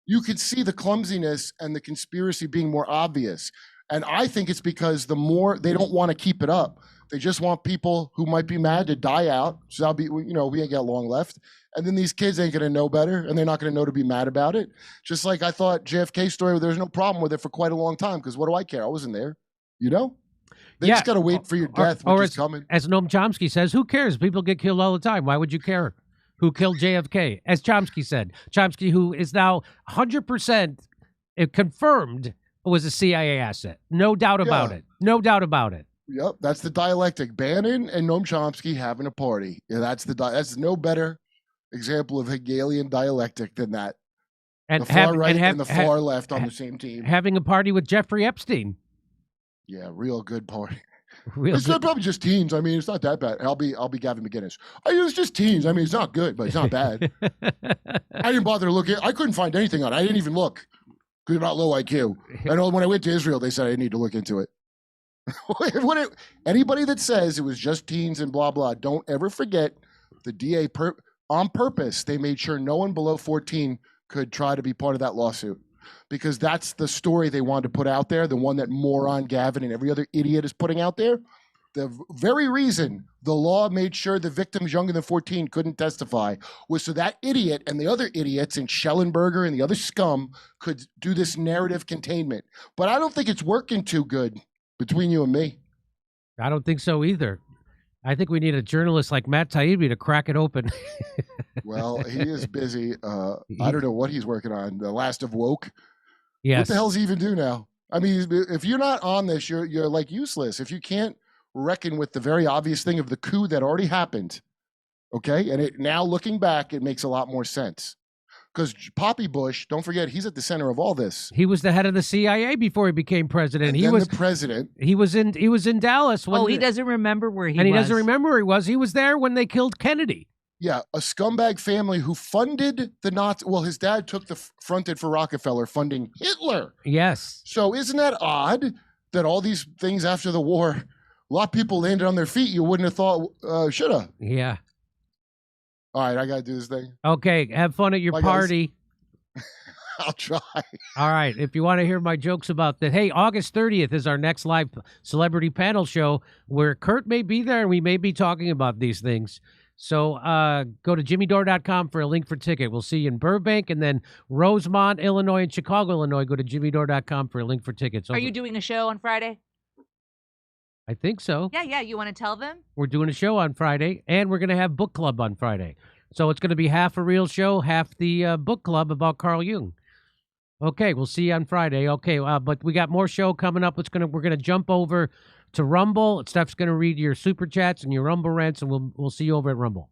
you could see the clumsiness and the conspiracy being more obvious. And I think it's because the more they don't want to keep it up. They just want people who might be mad to die out. So that'll be, we ain't got long left. And then these kids ain't going to know better, and they're not going to know to be mad about it. Just like I thought JFK story, there's no problem with it for quite a long time, because what do I care? I wasn't there, They just got to wait for your death, which is coming. As Noam Chomsky says, who cares? People get killed all the time. Why would you care who killed JFK? As Chomsky said. Chomsky, who is now 100% confirmed was a CIA asset. No doubt about it. No doubt about it. Yep, that's the dialectic. Bannon and Noam Chomsky having a party. Yeah, that's no better example of Hegelian dialectic than that. And the far right and the far left on the same team. Having a party with Jeffrey Epstein. Yeah, real good party. It's probably just teens. I mean, it's not that bad. I'll be Gavin McInnes. It's just teens. I mean, it's not good, but it's not bad. I didn't bother to look at. I couldn't find anything on it. I didn't even look. Because you're not low IQ. I know when I went to Israel, they said I need to look into it. Anybody that says it was just teens and blah, blah, don't ever forget the DA on purpose. They made sure no one below 14 could try to be part of that lawsuit, because that's the story they wanted to put out there, the one that moron Gavin and every other idiot is putting out there. The very reason the law made sure the victims younger than 14 couldn't testify was so that idiot and the other idiots in Schellenberger and the other scum could do this narrative containment. But I don't think it's working too good between you and me. I don't think so either. I think we need a journalist like Matt Taibbi to crack it open. Well, he is busy. I don't know what he's working on. The Last of Woke. Yes. What the hell does he even do now? I mean, if you're not on this, you're like useless. If you can't reckon with the very obvious thing of the coup that already happened, okay? And now looking back, it makes a lot more sense. Because Poppy Bush, don't forget, he's at the center of all this. He was the head of the CIA before he became president. And he then was the president. He was in Dallas. When he doesn't remember where he was. And he doesn't remember where he was. He was there when they killed Kennedy. Yeah, a scumbag family who funded the Nazi. Well, his dad took the fronted for Rockefeller, funding Hitler. Yes. So isn't that odd that all these things after the war, a lot of people landed on their feet you wouldn't have thought should have. Yeah. All right, I got to do this thing. Okay, have fun at your party. I'll try. All right, if you want to hear my jokes about that, hey, August 30th is our next live celebrity panel show where Kurt may be there and we may be talking about these things. So go to jimmydore.com for a link for ticket. We'll see you in Burbank, and then Rosemont, Illinois, and Chicago, Illinois. Go to jimmydore.com for a link for tickets. Are you doing a show on Friday? I think so. Yeah. You want to tell them? We're doing a show on Friday, and we're going to have book club on Friday. So it's going to be half a real show, half the book club about Carl Jung. Okay, we'll see you on Friday. Okay, but we got more show coming up. We're going to jump over to Rumble. Steph's going to read your super chats and your Rumble rants, and we'll see you over at Rumble.